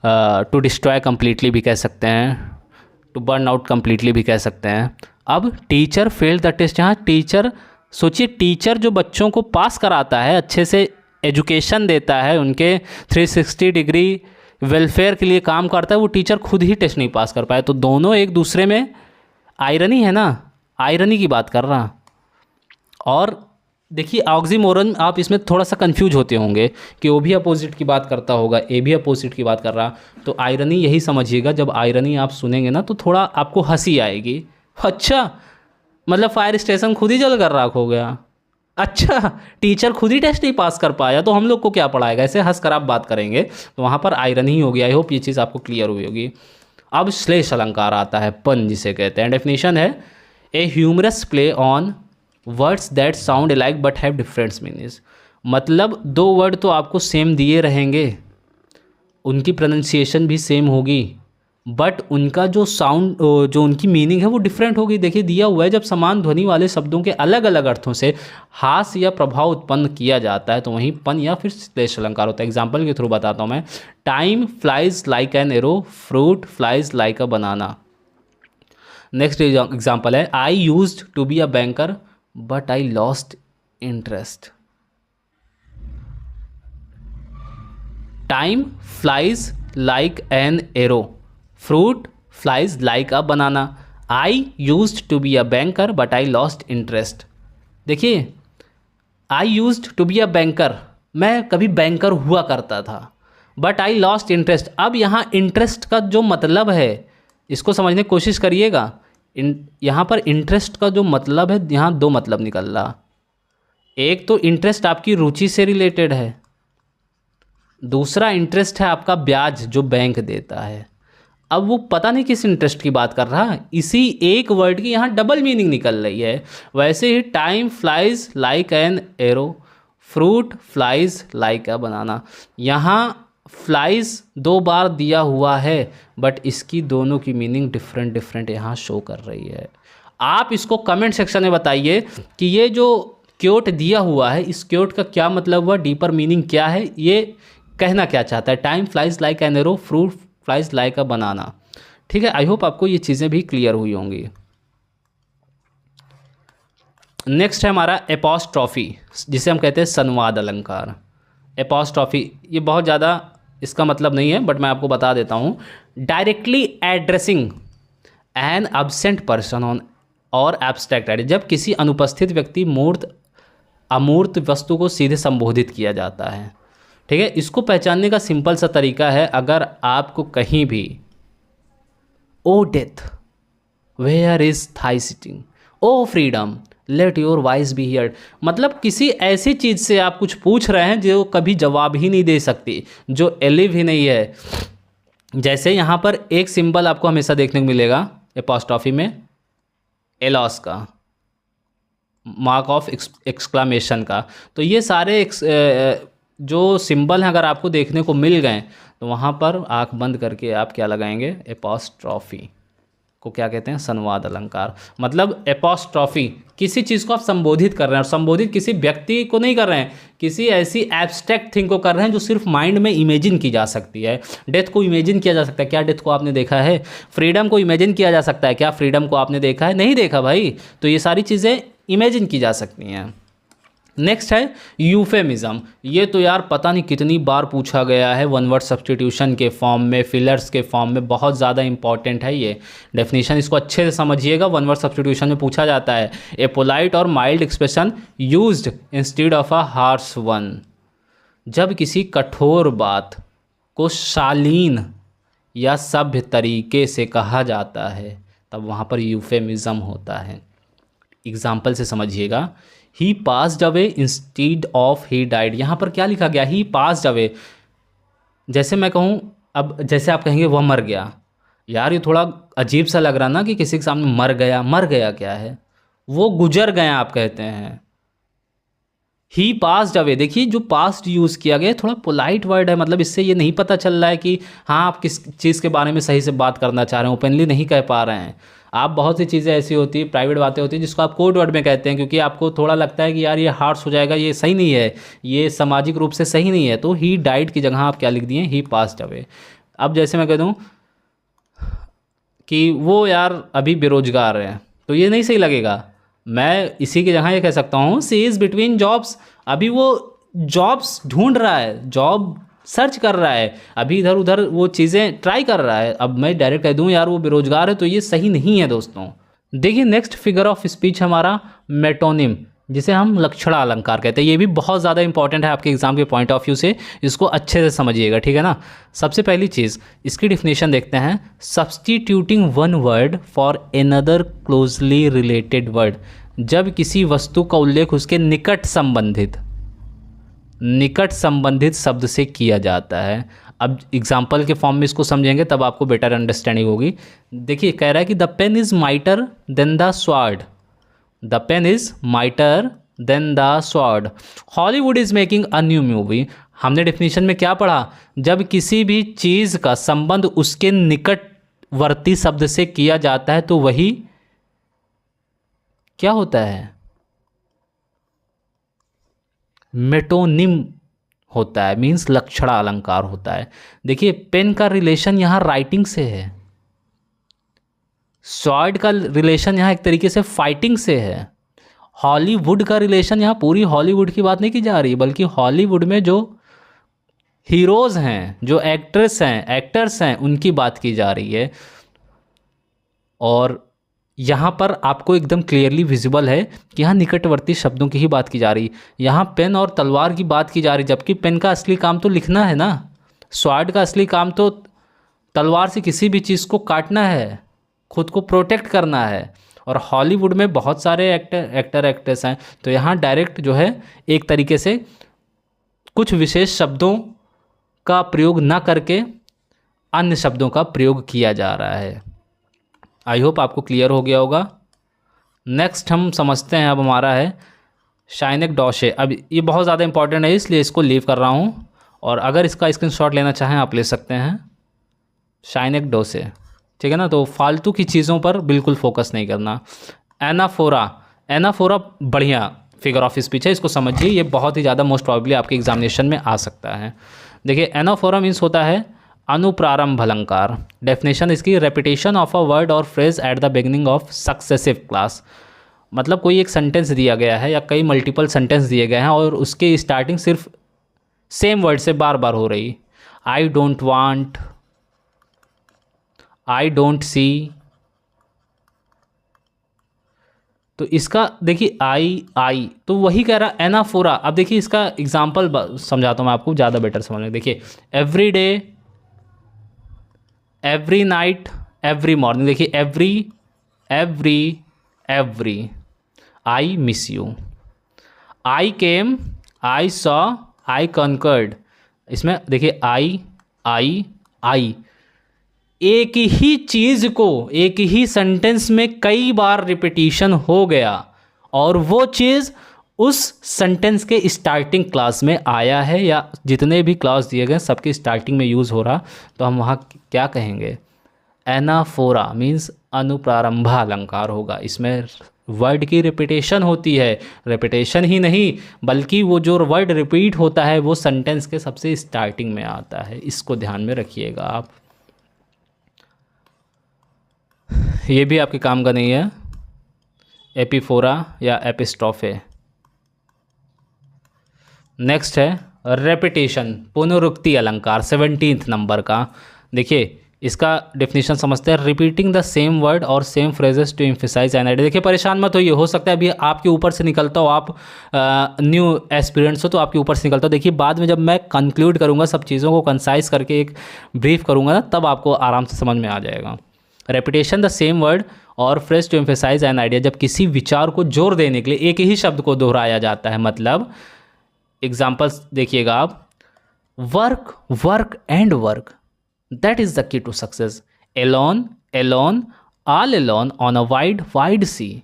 टू डिस्ट्रॉय कंप्लीटली भी कह सकते हैं, टू बर्न आउट कंप्लीटली भी कह सकते हैं। अब टीचर फेल्ड द टेस्ट, यहाँ टीचर, सोचिए टीचर जो बच्चों को पास कराता है, अच्छे से एजुकेशन देता है, उनके 360 डिग्री वेलफेयर के लिए काम करता है, वो टीचर खुद ही टेस्ट नहीं पास कर पाए। तो दोनों एक दूसरे में आयरनी है ना, आयरनी की बात कर रहा। और देखिए ऑक्सीमोरन, आप इसमें थोड़ा सा कंफ्यूज होते होंगे कि वो भी अपोजिट की बात करता होगा, ए भी अपोजिट की बात कर रहा। तो आयरनी यही समझिएगा, जब आयरनी आप सुनेंगे ना तो थोड़ा आपको हंसी आएगी। अच्छा, मतलब फायर स्टेशन खुद ही जल कर राख हो गया। अच्छा, टीचर खुद ही टेस्ट नहीं पास कर पाया तो हम लोग को क्या पढ़ाएगा? ऐसे हंस कर आप बात करेंगे तो वहाँ पर आयरनी ही हो गया। आई होप ये चीज़ आपको क्लियर हुई होगी। अब श्लेष अलंकार आता है, पन जिसे कहते हैं। डेफिनेशन है a humorous play on words that sound like but have different meanings. मतलब 2 वर्ड तो आपको सेम दिए रहेंगे, उनकी प्रोनाउंसिएशन भी सेम होगी, बट उनका जो साउंड, जो उनकी मीनिंग है वो डिफरेंट होगी। देखिए दिया हुआ है, जब समान ध्वनि वाले शब्दों के अलग अलग अर्थों से हास्य या प्रभाव उत्पन्न किया जाता है तो वहीं पन या फिर श्लेष अलंकार होता है। एग्जाम्पल के थ्रू बताता हूँ मैं। Time flies like an arrow, fruit flies like a banana. Next example है I used to be a banker but I lost interest. Time flies like an arrow, fruit flies like a banana. I used to be a banker but I lost interest. देखिए, I used to be a banker, मैं कभी banker हुआ करता था, but I lost interest. अब यहाँ interest का जो मतलब है इसको समझने की कोशिश करिएगा। यहाँ पर इंटरेस्ट का जो मतलब है, यहाँ 2 मतलब निकल रहा। एक तो इंटरेस्ट आपकी रुचि से रिलेटेड है, दूसरा इंटरेस्ट है आपका ब्याज जो बैंक देता है। अब वो पता नहीं किस इंटरेस्ट की बात कर रहा, इसी एक वर्ड की यहाँ डबल मीनिंग निकल रही है। वैसे ही time flies like an arrow, fruit flies like a banana. यहाँ फ्लाइज 2 बार दिया हुआ है बट इसकी दोनों की मीनिंग डिफरेंट डिफरेंट यहाँ शो कर रही है। आप इसको कमेंट सेक्शन में बताइए कि ये जो क्योट दिया हुआ है, इस क्योट का क्या मतलब हुआ, डीपर मीनिंग क्या है, ये कहना क्या चाहता है। Time flies like an arrow, fruit flies like a banana. ठीक है, आई होप आपको ये चीज़ें भी क्लियर हुई होंगी। नेक्स्ट है हमारा एपॉस्ट्रॉफी, जिसे हम कहते हैं संवाद अलंकार। एपॉस्ट्रॉफी ये बहुत ज़्यादा इसका मतलब नहीं है, बट मैं आपको बता देता हूँ। Directly addressing an absent person on और एब्स्ट्रैक्ट आइडिया, जब किसी अनुपस्थित व्यक्ति मूर्त अमूर्त वस्तु को सीधे संबोधित किया जाता है। ठीक है, इसको पहचानने का सिंपल सा तरीका है, अगर आपको कहीं भी O death where is thy sitting, O freedom let your voice be heard, मतलब किसी ऐसी चीज़ से आप कुछ पूछ रहे हैं जो कभी जवाब ही नहीं दे सकती, जो एलिव ही नहीं है। जैसे यहाँ पर एक सिंबल आपको हमेशा देखने को मिलेगा एपॉस्ट्रॉफी में, एलॉस का, मार्क ऑफ एक्सक्लामेशन का। तो ये सारे जो सिंबल हैं अगर आपको देखने को मिल गए तो वहाँ पर आंख बंद करके आप क्या लगाएंगे, एपॉस्ट्रॉफी को क्या कहते हैं, संवाद अलंकार। मतलब एपॉस्ट्रॉफी किसी चीज़ को आप संबोधित कर रहे हैं, और संबोधित किसी व्यक्ति को नहीं कर रहे हैं, किसी ऐसी एब्स्ट्रैक्ट थिंग को कर रहे हैं जो सिर्फ माइंड में इमेजिन की जा सकती है। डेथ को इमेजिन किया जा सकता है, क्या डेथ को आपने देखा है? फ्रीडम को इमेजिन किया जा सकता है, क्या फ्रीडम को आपने देखा है? नहीं देखा भाई। तो ये सारी चीज़ें इमेजिन की जा सकती हैं। नेक्स्ट है यूफेमिज्म। ये तो यार पता नहीं कितनी बार पूछा गया है, वन वर्ड सब्स्टिट्यूशन के फॉर्म में, फिलर्स के फॉर्म में, बहुत ज़्यादा इंपॉर्टेंट है ये डेफिनेशन। इसको अच्छे से समझिएगा, वन वर्ड सब्स्टिट्यूशन में पूछा जाता है, ए पोलाइट और mild expression used instead of a harsh one. जब किसी कठोर बात को शालीन या सभ्य तरीके से कहा जाता है तब वहाँ पर यूफेमिज्म होता है। एग्जाम्पल से समझिएगा, he passed away instead of he died. यहाँ पर क्या लिखा गया? He passed away. जैसे मैं कहूँ, अब जैसे आप कहेंगे वह मर गया, यार ये थोड़ा अजीब सा लग रहा ना कि किसी के सामने मर गया। मर गया क्या है? वो गुजर गया आप कहते हैं। ही पास्ड अवे, देखिए जो पास्ट यूज़ किया गया थोड़ा पोलाइट वर्ड है, मतलब इससे ये नहीं पता चल रहा है कि हाँ आप किस चीज़ के बारे में सही से बात करना चाह रहे हैं, ओपनली नहीं कह पा रहे हैं आप। बहुत सी चीज़ें ऐसी होती है, प्राइवेट बातें होती हैं जिसको आप कोड वर्ड में कहते हैं, क्योंकि आपको थोड़ा लगता है कि यार ये हार्श हो जाएगा, ये सही नहीं है, ये सामाजिक रूप से सही नहीं है। तो ही डाइड की जगह आप क्या लिख दिए? ही पास्ड अवे। अब जैसे मैं कह दूँ कि वो यार अभी बेरोजगार है, तो ये नहीं सही लगेगा। मैं इसी की जगह ये कह सकता हूँ सी इज़ बिटवीन जॉब्स। अभी वो जॉब्स ढूंढ रहा है, जॉब सर्च कर रहा है, अभी इधर उधर वो चीज़ें ट्राई कर रहा है। अब मैं डायरेक्ट कह दूँ यार वो बेरोजगार है, तो ये सही नहीं है दोस्तों। देखिए नेक्स्ट फिगर ऑफ स्पीच हमारा मेटोनिम, जिसे हम लक्षणा अलंकार कहते हैं। ये भी बहुत ज़्यादा इंपॉर्टेंट है आपके एग्जाम के पॉइंट ऑफ व्यू से, इसको अच्छे से समझिएगा, ठीक है ना। सबसे पहली चीज़ इसकी डिफिनेशन देखते हैं, substituting one word for another closely related word. जब किसी वस्तु का उल्लेख उसके निकट संबंधित शब्द से किया जाता है। अब एग्जाम्पल के फॉर्म में इसको समझेंगे तब आपको बेटर अंडरस्टैंडिंग होगी। देखिए कह रहा है कि the pen is mightier than the sword. The pen is mightier than the sword. Hollywood is making a new movie. हमने डेफिनेशन में क्या पढ़ा? जब किसी भी चीज़ का संबंध उसके निकटवर्ती शब्द से किया जाता है तो वही क्या होता है? मेटोनिम होता है, मीन्स लक्षणा अलंकार होता है। देखिए पेन का रिलेशन यहाँ राइटिंग से है, स्वॉर्ड का रिलेशन यहाँ एक तरीके से फाइटिंग से है, हॉलीवुड का रिलेशन यहाँ पूरी हॉलीवुड की बात नहीं की जा रही, बल्कि हॉलीवुड में जो हीरोज़ हैं, जो एक्टर्स हैं उनकी बात की जा रही है। और यहाँ पर आपको एकदम क्लियरली विजिबल है कि यहाँ निकटवर्ती शब्दों की ही बात की जा रही है। यहाँ पेन और तलवार की बात की जा रही, जबकि पेन का असली काम तो लिखना है ना, स्वॉर्ड का असली काम तो तलवार से किसी भी चीज़ को काटना है, खुद को प्रोटेक्ट करना है। और हॉलीवुड में बहुत सारे एक्टर्स हैं, तो यहाँ डायरेक्ट जो है एक तरीके से कुछ विशेष शब्दों का प्रयोग ना करके अन्य शब्दों का प्रयोग किया जा रहा है। आई होप आपको क्लियर हो गया होगा। नेक्स्ट हम समझते हैं, अब हमारा है शाइनेक डॉशे। अब ये बहुत ज़्यादा इंपॉर्टेंट है इसलिए इसको लीव कर रहा हूँ, और अगर इसका स्क्रीनशॉट लेना चाहें आप ले सकते हैं। शाइनेक डॉशे, ठीक है ना। तो फालतू की चीज़ों पर बिल्कुल फोकस नहीं करना। एनाफोरा बढ़िया फिगर ऑफ स्पीच है, इसको समझिए, ये बहुत ही ज़्यादा मोस्ट प्रॉबेबली आपके एग्जामिनेशन में आ सकता है। देखिए एनाफोरा मीन्स होता है अनुप्रारंभ अलंकार। डेफिनेशन इसकी, रेपिटेशन ऑफ अ वर्ड और phrase at the beginning of successive class. मतलब कोई एक सेंटेंस दिया गया है या कई मल्टीपल सेंटेंस दिए गए हैं और उसके स्टार्टिंग सिर्फ सेम वर्ड से बार बार हो रही। I don't want, I don't see. तो इसका देखिए आई तो वही कह रहा एनाफोरा। अब देखिए इसका एग्जाम्पल समझाता हूँ मैं आपको ज़्यादा बेटर समझने। देखिए every day, every night, every morning. देखिए every I miss you, I came, I saw, I conquered. इसमें देखिए आई एक ही चीज़ को एक ही सेंटेंस में कई बार रिपीटिशन हो गया और वो चीज़ उस सेंटेंस के स्टार्टिंग क्लास में आया है, या जितने भी क्लास दिए गए सबके स्टार्टिंग में यूज़ हो रहा, तो हम वहाँ क्या कहेंगे? एनाफोरा मीन्स अनुप्रारंभा अलंकार होगा। इसमें वर्ड की रिपीटेशन होती है। रिपीटेशन ही नहीं बल्कि वो जो वर्ड रिपीट होता है वो सेंटेंस के सबसे स्टार्टिंग में आता है, इसको ध्यान में रखिएगा आप। ये भी आपके काम का नहीं है, एपिफोरा या एपिस्ट्रोफे। नेक्स्ट है रेपिटेशन, पुनरुक्ति अलंकार, 17 नंबर का। देखिए इसका डेफिनेशन समझते हैं। रिपीटिंग द सेम वर्ड और same phrases to emphasize an idea. देखिए परेशान मत होइए, हो सकता है अभी आपके ऊपर से निकलता हो, आप न्यू एस्पिरेंट्स हो तो आपके ऊपर से निकलता हो। देखिए बाद में जब मैं कंक्लूड करूँगा, सब चीज़ों को कंसाइज करके एक ब्रीफ करूँगा ना, तब आपको आराम से समझ में आ जाएगा। रेपिटेशन द सेम वर्ड और phrase to emphasize an idea, जब किसी विचार को जोर देने के लिए एक ही शब्द को दोहराया जाता है। मतलब एग्जाम्पल्स देखिएगा आप, work work and work, that is the key to success. Alone alone, all alone on a wide wide sea.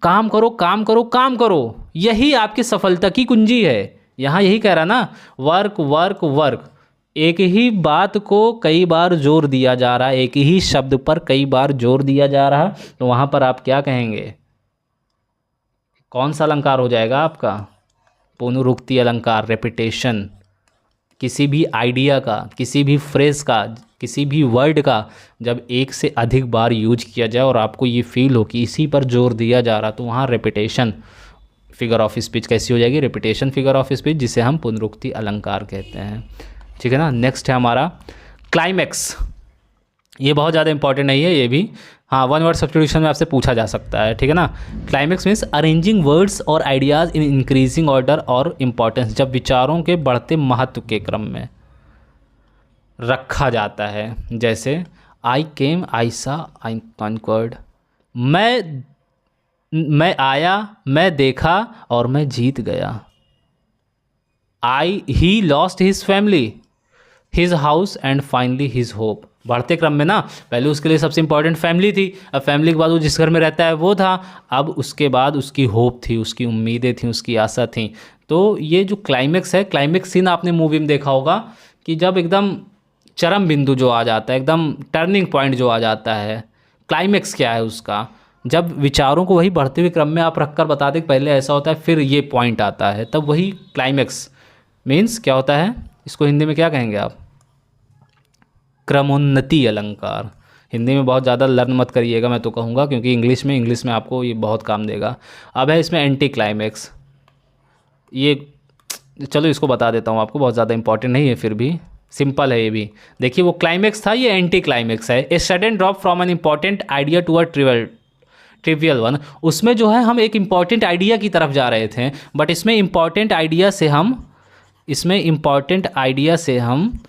काम करो काम करो काम करो, यही आपकी सफलता की कुंजी है। यहाँ यही कह रहा ना, वर्क वर्क वर्क, एक ही बात को कई बार जोर दिया जा रहा है, एक ही शब्द पर कई बार जोर दिया जा रहा है, तो वहाँ पर आप क्या कहेंगे? कौन सा अलंकार हो जाएगा आपका? पुनरुक्ति अलंकार, रेपिटेशन। किसी भी आइडिया का, किसी भी फ्रेज का, किसी भी वर्ड का जब एक से अधिक बार यूज किया जाए और आपको ये फील हो कि इसी पर जोर दिया जा रहा, तो वहाँ रेपिटेशन फिगर ऑफ स्पीच कैसी हो जाएगी? रेपिटेशन फिगर ऑफ स्पीच, जिसे हम पुनरुक्ति अलंकार कहते हैं। ठीक है ना। नेक्स्ट है हमारा क्लाइमैक्स। ये बहुत ज़्यादा इंपॉर्टेंट नहीं है ये भी, हाँ, वन वर्ड सब्स्टिट्यूशन में आपसे पूछा जा सकता है। ठीक है ना। क्लाइमैक्स मीन्स अरेंजिंग वर्ड्स और आइडियाज़ इन इंक्रीजिंग ऑर्डर और इम्पॉर्टेंस, जब विचारों के बढ़ते महत्व के क्रम में रखा जाता है। जैसे आई केम, आई सा, आई कॉन्कर्ड। मैं आया, मैं देखा और मैं जीत गया। ही lost his family, his house and finally his hope. बढ़ते क्रम में ना, पहले उसके लिए सबसे इंपॉर्टेंट फैमिली थी, अब फैमिली के बाद वो जिस घर में रहता है वो था, अब उसके बाद उसकी होप थी, उसकी उम्मीदें थी, उसकी आशा थी। तो ये जो क्लाइमैक्स है, क्लाइमैक्स सीन आपने मूवी में देखा होगा कि जब एकदम चरम बिंदु जो आ जाता है, एकदम टर्निंग पॉइंट जो आ जाता है, क्लाइमैक्स क्या है उसका? जब विचारों को वही बढ़ते हुए क्रम में आप रखकर बता दें कि पहले ऐसा होता है फिर ये पॉइंट आता है, तब वही क्लाइमैक्स मीन्स क्या होता है? इसको हिंदी में क्या कहेंगे आप? क्रमोन्नति अलंकार। हिंदी में बहुत ज़्यादा लर्न मत करिएगा, मैं तो कहूँगा, क्योंकि इंग्लिश में आपको ये बहुत काम देगा। अब है इसमें एंटी क्लाइमैक्स। ये चलो इसको बता देता हूँ आपको, बहुत ज़्यादा इंपॉर्टेंट नहीं है, फिर भी सिंपल है ये भी। देखिए वो क्लाइमैक्स था, ये एंटी क्लाइमैक्स है। A sudden drop from an important idea to a trivial one. उसमें जो है हम एक इंपॉर्टेंट आइडिया की तरफ जा रहे थे, बट इसमें इंपॉर्टेंट आइडिया से हम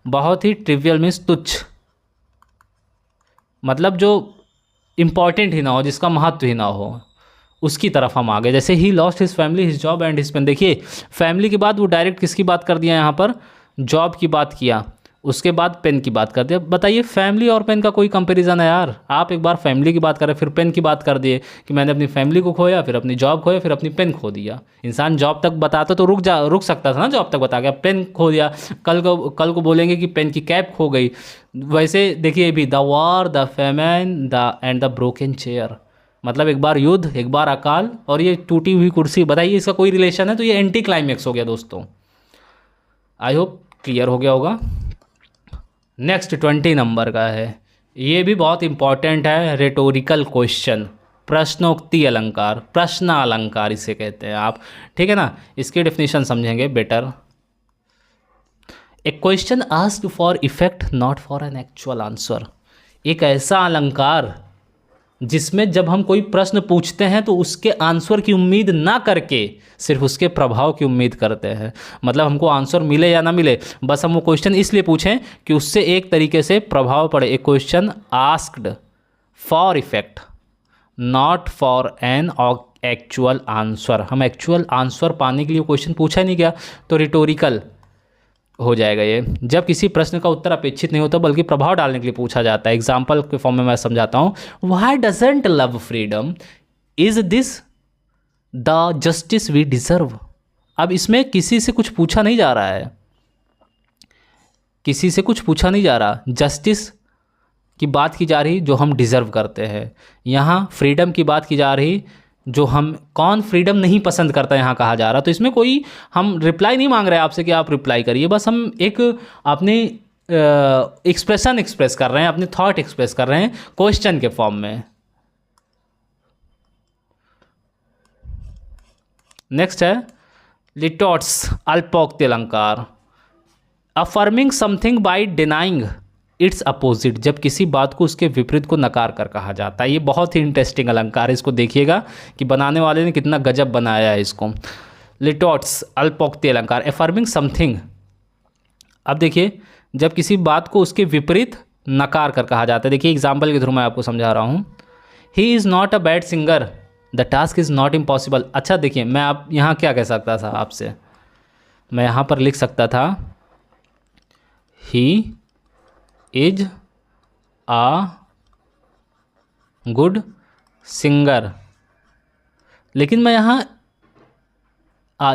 बहुत ही ट्रिवियल मीन्स तुच्छ, मतलब जो इम्पॉर्टेंट ही ना हो, जिसका महत्व ही ना हो, उसकी तरफ हम आ गए। जैसे he lost his family, his job and his pain. देखिए फैमिली के बाद वो डायरेक्ट किसकी बात कर दिया यहाँ पर? जॉब की बात किया, उसके बाद पेन की बात कर दिया। बताइए फैमिली और पेन का कोई कंपैरिजन है यार? आप एक बार फैमिली की बात करें, फिर पेन की बात कर दिए कि मैंने अपनी फैमिली को खोया, फिर अपनी जॉब खोया, फिर अपनी पेन खो दिया। इंसान जॉब तक बताता तो रुक सकता था ना, जॉब तक बता गया, पेन खो दिया, कल को बोलेंगे कि पेन की कैप खो गई। वैसे देखिए भी, the war, the famine, and the broken chair, मतलब एक बार युद्ध, एक बार अकाल और ये टूटी हुई कुर्सी। बताइए इसका कोई रिलेशन है? तो ये एंटी क्लाइमैक्स हो गया दोस्तों। आई होप क्लियर हो गया होगा। नेक्स्ट 20 नंबर का है, ये भी बहुत इंपॉर्टेंट है, रेटोरिकल क्वेश्चन, प्रश्नोक्ति अलंकार, प्रश्न अलंकार इसे कहते हैं आप। ठीक है ना। इसकी डेफिनेशन समझेंगे better. A question asked for effect not for an actual answer. एक ऐसा अलंकार जिसमें जब हम कोई प्रश्न पूछते हैं तो उसके आंसर की उम्मीद ना करके सिर्फ उसके प्रभाव की उम्मीद करते हैं। मतलब हमको आंसर मिले या ना मिले, बस हम वो क्वेश्चन इसलिए पूछें कि उससे एक तरीके से प्रभाव पड़े। एक question asked for effect not for an actual answer. हम एक्चुअल आंसर पाने के लिए क्वेश्चन पूछा नहीं गया, तो रिटोरिकल हो जाएगा ये। जब किसी प्रश्न का उत्तर अपेक्षित नहीं होता बल्कि प्रभाव डालने के लिए पूछा जाता है। एग्जाम्पल के फॉर्म में मैं समझाता हूँ। Why doesn't love freedom, is this the justice we deserve. अब इसमें किसी से कुछ पूछा नहीं जा रहा है, किसी से कुछ पूछा नहीं जा रहा, जस्टिस की बात की जा रही जो हम डिज़र्व करते हैं, यहाँ फ्रीडम की बात की जा रही जो हम, कौन फ्रीडम नहीं पसंद करता यहाँ कहा जा रहा। तो इसमें कोई हम रिप्लाई नहीं मांग रहे आपसे कि आप रिप्लाई करिए, बस हम एक अपनी एक्सप्रेशन एक्सप्रेस कर रहे हैं, अपने थॉट एक्सप्रेस कर रहे हैं क्वेश्चन के फॉर्म में। नेक्स्ट है लिटोट्स, अल्पोक्ति अलंकार। Affirming something bye denying it's opposite, जब किसी बात को उसके विपरीत को नकार कर कहा जाता है। ये बहुत ही इंटरेस्टिंग अलंकार है, इसको देखिएगा कि बनाने वाले ने कितना गजब बनाया है इसको। लिटोट्स, अल्पोक्ति अलंकार, अफर्मिंग समथिंग। अब देखिए जब किसी बात को उसके विपरीत नकार कर कहा जाता है, देखिए एग्जाम्पल के थ्रू मैं आपको समझा रहा हूँ। ही is not a bad singer, the task is not impossible. अच्छा देखिए मैं आप यहाँ क्या कह सकता था आपसे, मैं यहाँ पर लिख सकता था he is a good singer, लेकिन मैं यहाँ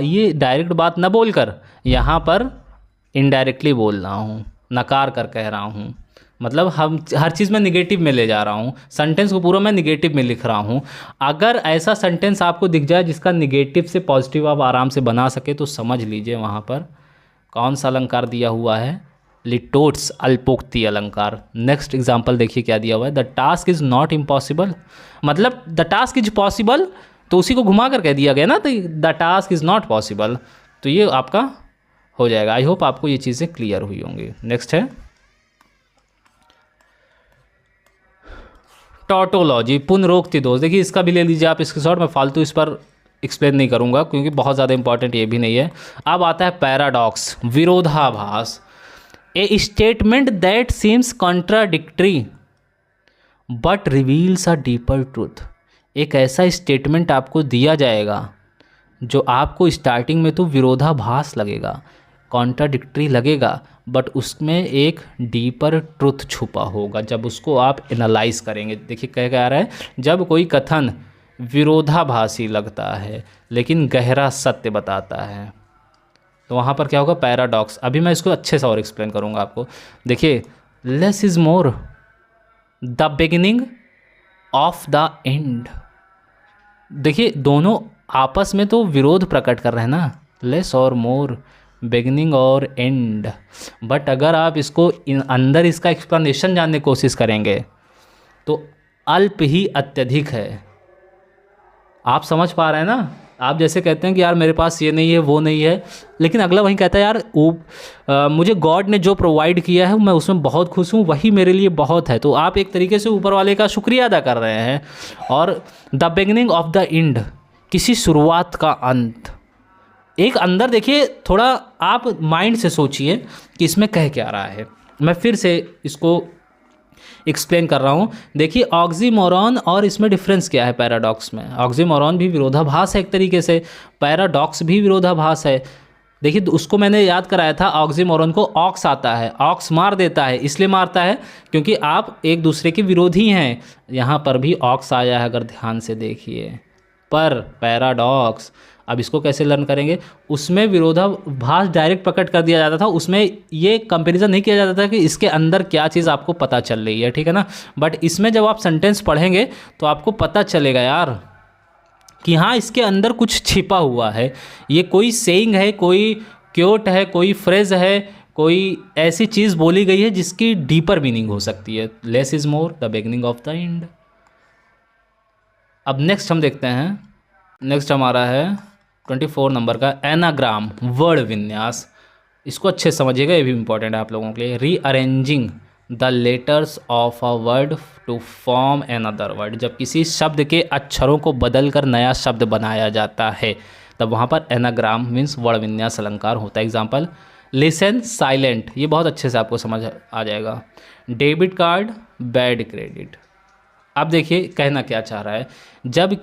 ये डायरेक्ट बात ना बोलकर यहाँ पर इनडायरेक्टली बोल रहा हूँ, नकार कर कह रहा हूँ। मतलब हम हर चीज़ में निगेटिव में ले जा रहा हूँ, सेंटेंस को पूरा मैं निगेटिव में लिख रहा हूँ। अगर ऐसा सेंटेंस आपको दिख जाए जिसका निगेटिव से पॉजिटिव आप आराम से बना सके तो समझ लीजिए वहाँ पर कौन सा अलंकार दिया हुआ है, लिटोट्स, अल्पोक्ति अलंकार। नेक्स्ट एग्जाम्पल देखिए क्या दिया हुआ है, the task is not impossible, मतलब द टास्क इज पॉसिबल, तो उसी को घुमा कर कह दिया गया ना, तो the task is not possible, तो ये आपका हो जाएगा। आई होप आपको ये चीज़ें क्लियर हुई होंगी। नेक्स्ट है टॉटोलॉजी, पुनरोक्ति दोष। देखिए इसका भी ले लीजिए आप स्क्रीनशॉट, मैं फालतू इस पर एक्सप्लेन नहीं करूँगा क्योंकि बहुत ज़्यादा इंपॉर्टेंट ये भी नहीं है। अब आता है पैराडॉक्स, विरोधाभास। ए statement that seems contradictory but reveals a deeper truth. एक ऐसा स्टेटमेंट आपको दिया जाएगा जो आपको स्टार्टिंग में तो विरोधाभास लगेगा, कॉन्ट्राडिक्टरी लगेगा, बट उसमें एक डीपर ट्रुथ छुपा होगा जब उसको आप एनालाइज करेंगे। देखिए क्या रहा है, जब कोई कथन विरोधाभासी लगता है लेकिन गहरा सत्य बताता है तो वहाँ पर क्या होगा, पैराडॉक्स। अभी मैं इसको अच्छे से और एक्सप्लेन करूँगा आपको। देखिए less is more, the beginning of the end. देखिए दोनों आपस में तो विरोध प्रकट कर रहे हैं ना, लेस और मोर, बिगिनिंग और एंड। बट अगर आप इसको अंदर इसका एक्सप्लेनेशन जानने की कोशिश करेंगे तो अल्प ही अत्यधिक है। आप समझ पा रहे हैं ना, आप जैसे कहते हैं कि यार मेरे पास ये नहीं है वो नहीं है, लेकिन अगला वहीं कहता है यार मुझे गॉड ने जो प्रोवाइड किया है मैं उसमें बहुत खुश हूँ, वही मेरे लिए बहुत है। तो आप एक तरीके से ऊपर वाले का शुक्रिया अदा कर रहे हैं। और the beginning of the end, किसी शुरुआत का अंत। एक अंदर देखिए थोड़ा आप माइंड से सोचिए कि इसमें कह क्या रहा है। मैं फिर से इसको एक्सप्लेन कर रहा हूँ। देखिए ऑक्सीमोरॉन और इसमें डिफरेंस क्या है पैराडॉक्स में। ऑक्सीमोरॉन भी विरोधाभास है एक तरीके से, पैराडॉक्स भी विरोधाभास है। देखिए उसको मैंने याद कराया था, ऑक्सीमोरॉन को ऑक्स आता है, ऑक्स मार देता है, इसलिए मारता है क्योंकि आप एक दूसरे के विरोधी हैं। यहाँ पर भी ऑक्स आया है अगर ध्यान से देखिए, पर पैराडॉक्स। अब इसको कैसे लर्न करेंगे, उसमें विरोधाभास डायरेक्ट प्रकट कर दिया जाता था, उसमें ये कंपैरिजन नहीं किया जाता था कि इसके अंदर क्या चीज़ आपको पता चल रही है, ठीक है ना। बट इसमें जब आप सेंटेंस पढ़ेंगे तो आपको पता चलेगा यार कि हाँ इसके अंदर कुछ छिपा हुआ है, ये कोई सेइंग है, कोई क्योट है, कोई फ्रेज है, कोई ऐसी चीज़ बोली गई है जिसकी डीपर मीनिंग हो सकती है। Less is more, the beginning of the end. अब नेक्स्ट हम देखते हैं, नेक्स्ट हमारा है 24 नंबर का एनाग्राम, वर्ड विन्यास। इसको अच्छे समझिएगा, ये भी इंपॉर्टेंट है आप लोगों के लिए। Rearranging the letters of a word to form another word. जब किसी शब्द के अक्षरों को बदलकर नया शब्द बनाया जाता है तब वहाँ पर एनाग्राम मीन्स वर्ड विन्यास अलंकार होता है। एग्जाम्पल लिसन, साइलेंट, ये बहुत अच्छे से आपको समझ आ जाएगा। Debit card, bad credit. अब देखिए कहना क्या चाह रहा है, जब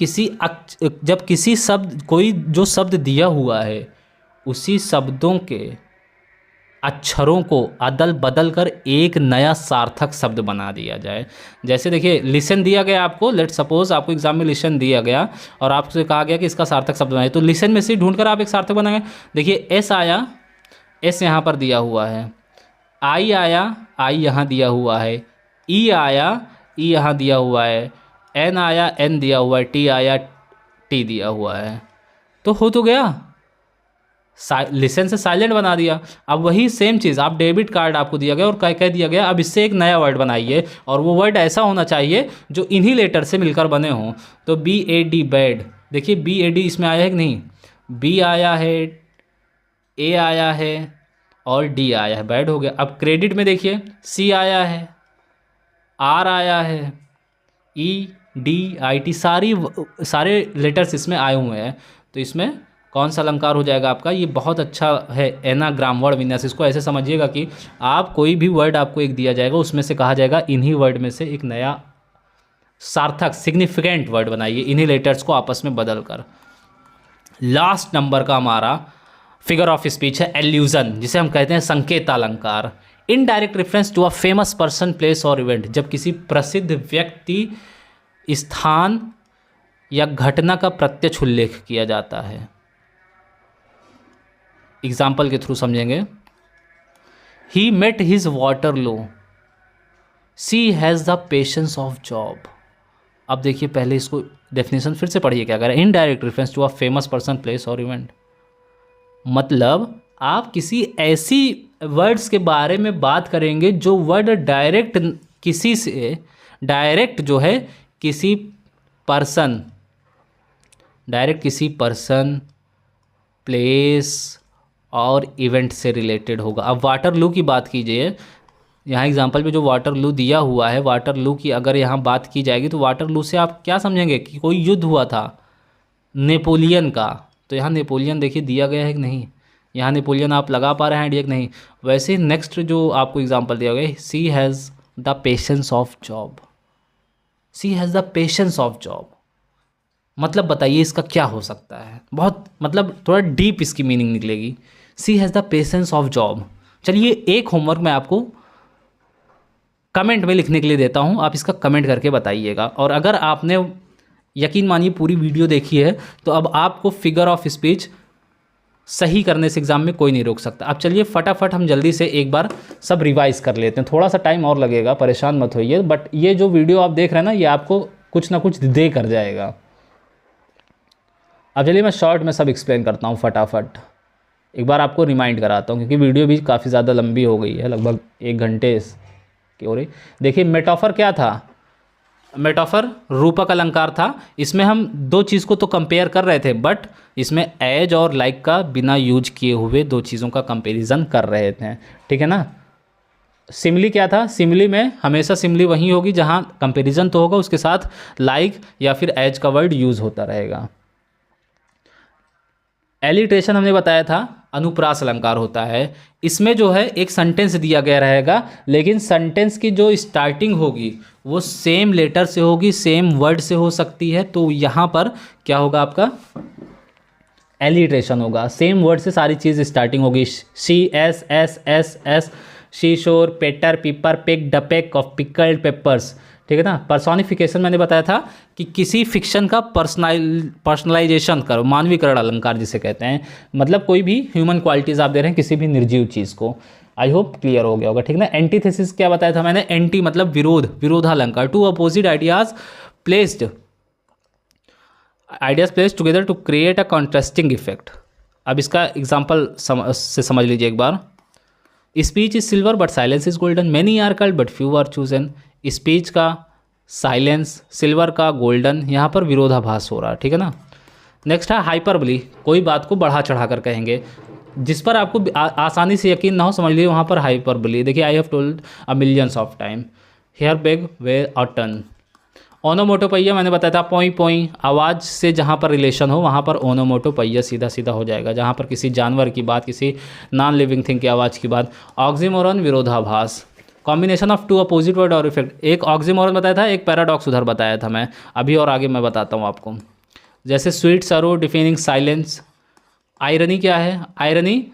किसी शब्द, कोई जो शब्द दिया हुआ है उसी शब्दों के अक्षरों को अदल बदल कर एक नया सार्थक शब्द बना दिया जाए। जैसे देखिए लिसन दिया गया आपको, लेट सपोज आपको एग्जाम में लिसन दिया गया और आपसे कहा गया कि इसका सार्थक शब्द बनाए, तो लिसन में से ढूंढकर आप एक सार्थक बनाएंगे। देखिए एस आया, एस यहाँ पर दिया हुआ है, आई आया, आई यहाँ दिया हुआ है, ई आया, ई यहाँ दिया हुआ है, एन आया, एन दिया हुआ है, टी आया, टी दिया हुआ है, तो हो तो गया, लिसन से साइलेंट बना दिया। अब वही सेम चीज़, आप डेबिट कार्ड आपको दिया गया और कह दिया गया अब इससे एक नया वर्ड बनाइए, और वो वर्ड ऐसा होना चाहिए जो इन्हीं लेटर से मिलकर बने हों। तो बी ए डी बैड, देखिए बी ए डी इसमें आया है कि नहीं, बी आया है, ए आया है और डी आया है, बैड हो गया। अब क्रेडिट में देखिए सी आया है, आर आया है, ई डी आई टी, सारे लेटर्स इसमें आए हुए हैं। तो इसमें कौन सा अलंकार हो जाएगा आपका, ये बहुत अच्छा है एनाग्राम वर्ड विन्यास। इसको ऐसे समझिएगा कि आप कोई भी वर्ड आपको एक दिया जाएगा, उसमें से कहा जाएगा इन्हीं वर्ड में से एक नया सार्थक सिग्निफिकेंट वर्ड बनाइए, इन्हीं लेटर्स को आपस में बदल कर। लास्ट नंबर का हमारा फिगर ऑफ स्पीच है एल्यूजन, जिसे हम कहते हैं संकेत अलंकार। Indirect reference to a famous person, place और इवेंट, जब किसी प्रसिद्ध व्यक्ति, स्थान या घटना का प्रत्यक्ष उल्लेख किया जाता है। एग्जाम्पल के थ्रू समझेंगे। He met his Waterloo, she has the patience of Job. अब देखिए पहले इसको डेफिनेशन फिर से पढ़िए क्या करें। Indirect reference to a famous person, place और इवेंट, मतलब आप किसी ऐसी वर्ड्स के बारे में बात करेंगे जो वर्ड डायरेक्ट किसी से, डायरेक्ट जो है किसी पर्सन, डायरेक्ट किसी पर्सन, प्लेस और इवेंट से रिलेटेड होगा। अब वाटरलू की बात कीजिए, यहाँ एग्जांपल में जो वाटरलू दिया हुआ है, वाटरलू की अगर यहाँ बात की जाएगी तो वाटरलू से आप क्या समझेंगे कि कोई युद्ध हुआ था नेपोलियन का। तो यहाँ नेपोलियन देखिए दिया गया है कि नहीं, यहाँ नेपोलियन आप लगा पा रहे हैं आइडिया कि नहीं। वैसे ही नेक्स्ट जो आपको एग्जांपल दिया गया, she has the patience of Job, she has the patience of Job, मतलब बताइए इसका क्या हो सकता है। बहुत मतलब थोड़ा डीप इसकी मीनिंग निकलेगी। She has the patience of Job. चलिए एक होमवर्क मैं आपको कमेंट में लिखने के लिए देता हूँ, आप इसका कमेंट करके बताइएगा। और अगर आपने यकीन मानिए पूरी वीडियो देखी है तो अब आपको फिगर ऑफ स्पीच सही करने से एग्ज़ाम में कोई नहीं रोक सकता। अब चलिए फटाफट हम जल्दी से एक बार सब रिवाइज़ कर लेते हैं। थोड़ा सा टाइम और लगेगा, परेशान मत होइए, बट ये जो वीडियो आप देख रहे हैं ना, ये आपको कुछ ना कुछ दे कर जाएगा। अब चलिए मैं शॉर्ट में सब एक्सप्लेन करता हूँ फटाफट, एक बार आपको रिमाइंड कराता हूँ, क्योंकि वीडियो भी काफ़ी ज़्यादा लंबी हो गई है, लगभग 1 घंटे की हो रही। देखिए मेटाफर क्या था, मेटाफर रूपक अलंकार था। इसमें हम 2 चीज़ को तो कंपेयर कर रहे थे, बट इसमें एज और लाइक का बिना यूज किए हुए 2 चीज़ों का कंपैरिजन कर रहे थे, ठीक है ना। सिमिली क्या था, सिमिली में हमेशा सिमिली वहीं होगी जहाँ कंपैरिजन तो होगा, उसके साथ लाइक या फिर एज का वर्ड यूज़ होता रहेगा। एलिट्रेशन हमने बताया था अनुप्रास अलंकार होता है। इसमें जो है एक सेंटेंस दिया गया रहेगा, लेकिन सेंटेंस की जो स्टार्टिंग होगी वो सेम लेटर से होगी, सेम वर्ड से हो सकती है। तो यहाँ पर क्या होगा आपका एलिट्रेशन होगा, सेम वर्ड से सारी चीज़ स्टार्टिंग होगी। She S S S S, she शोर, पेटर पीपर, पिक डपेक ऑफ पिकल्ड पेपर्स, ठीक है ना। पर्सोनिफिकेशन मैंने बताया था कि किसी फिक्शन का पर्सनलाइजेशन करो, मानवीकरण अलंकार जिसे कहते हैं, मतलब कोई भी ह्यूमन क्वालिटीज़ आप दे रहे हैं किसी भी निर्जीव चीज़ को। आई होप क्लियर हो गया होगा, ठीक ना। एंटीथेसिस क्या बताया था मैंने, एंटी मतलब विरोध, विरोधालंकार। Two opposite ideas placed together to create a contrasting effect. अब इसका एग्जाम्पल से समझ लीजिए एक बार। Speech is silver but silence is golden, many are called but few are chosen. Speech का साइलेंस, सिल्वर का गोल्डन, यहाँ पर विरोधाभास हो रहा है, ठीक है ना। नेक्स्ट है हाइपरबली, कोई बात को बढ़ा चढ़ा कर कहेंगे, जिस पर आपको आसानी से यकीन ना हो समझ लीजिए वहाँ पर हाइपरबली। देखिए I have told a millions of time, her bag weighs a ton. Onomatopoeia मैंने बताया था पोई पोई, आवाज़ से जहाँ पर रिलेशन हो वहाँ पर ओनोमोटोपैया सीधा सीधा हो जाएगा, जहाँ पर किसी जानवर की बात, किसी नॉन लिविंग थिंग की आवाज़ की बात। ऑक्सीमोरन विरोधाभास, कॉम्बिनेशन ऑफ 2 अपोजिट वर्ड और इफेक्ट। एक ऑक्सीमोरन बताया था, एक पैराडॉक्स उधर बताया था मैं, अभी और आगे मैं बताता हूँ आपको। जैसे स्वीट सरो डिफाइनिंग साइलेंस। आयरनी क्या है, आयरनी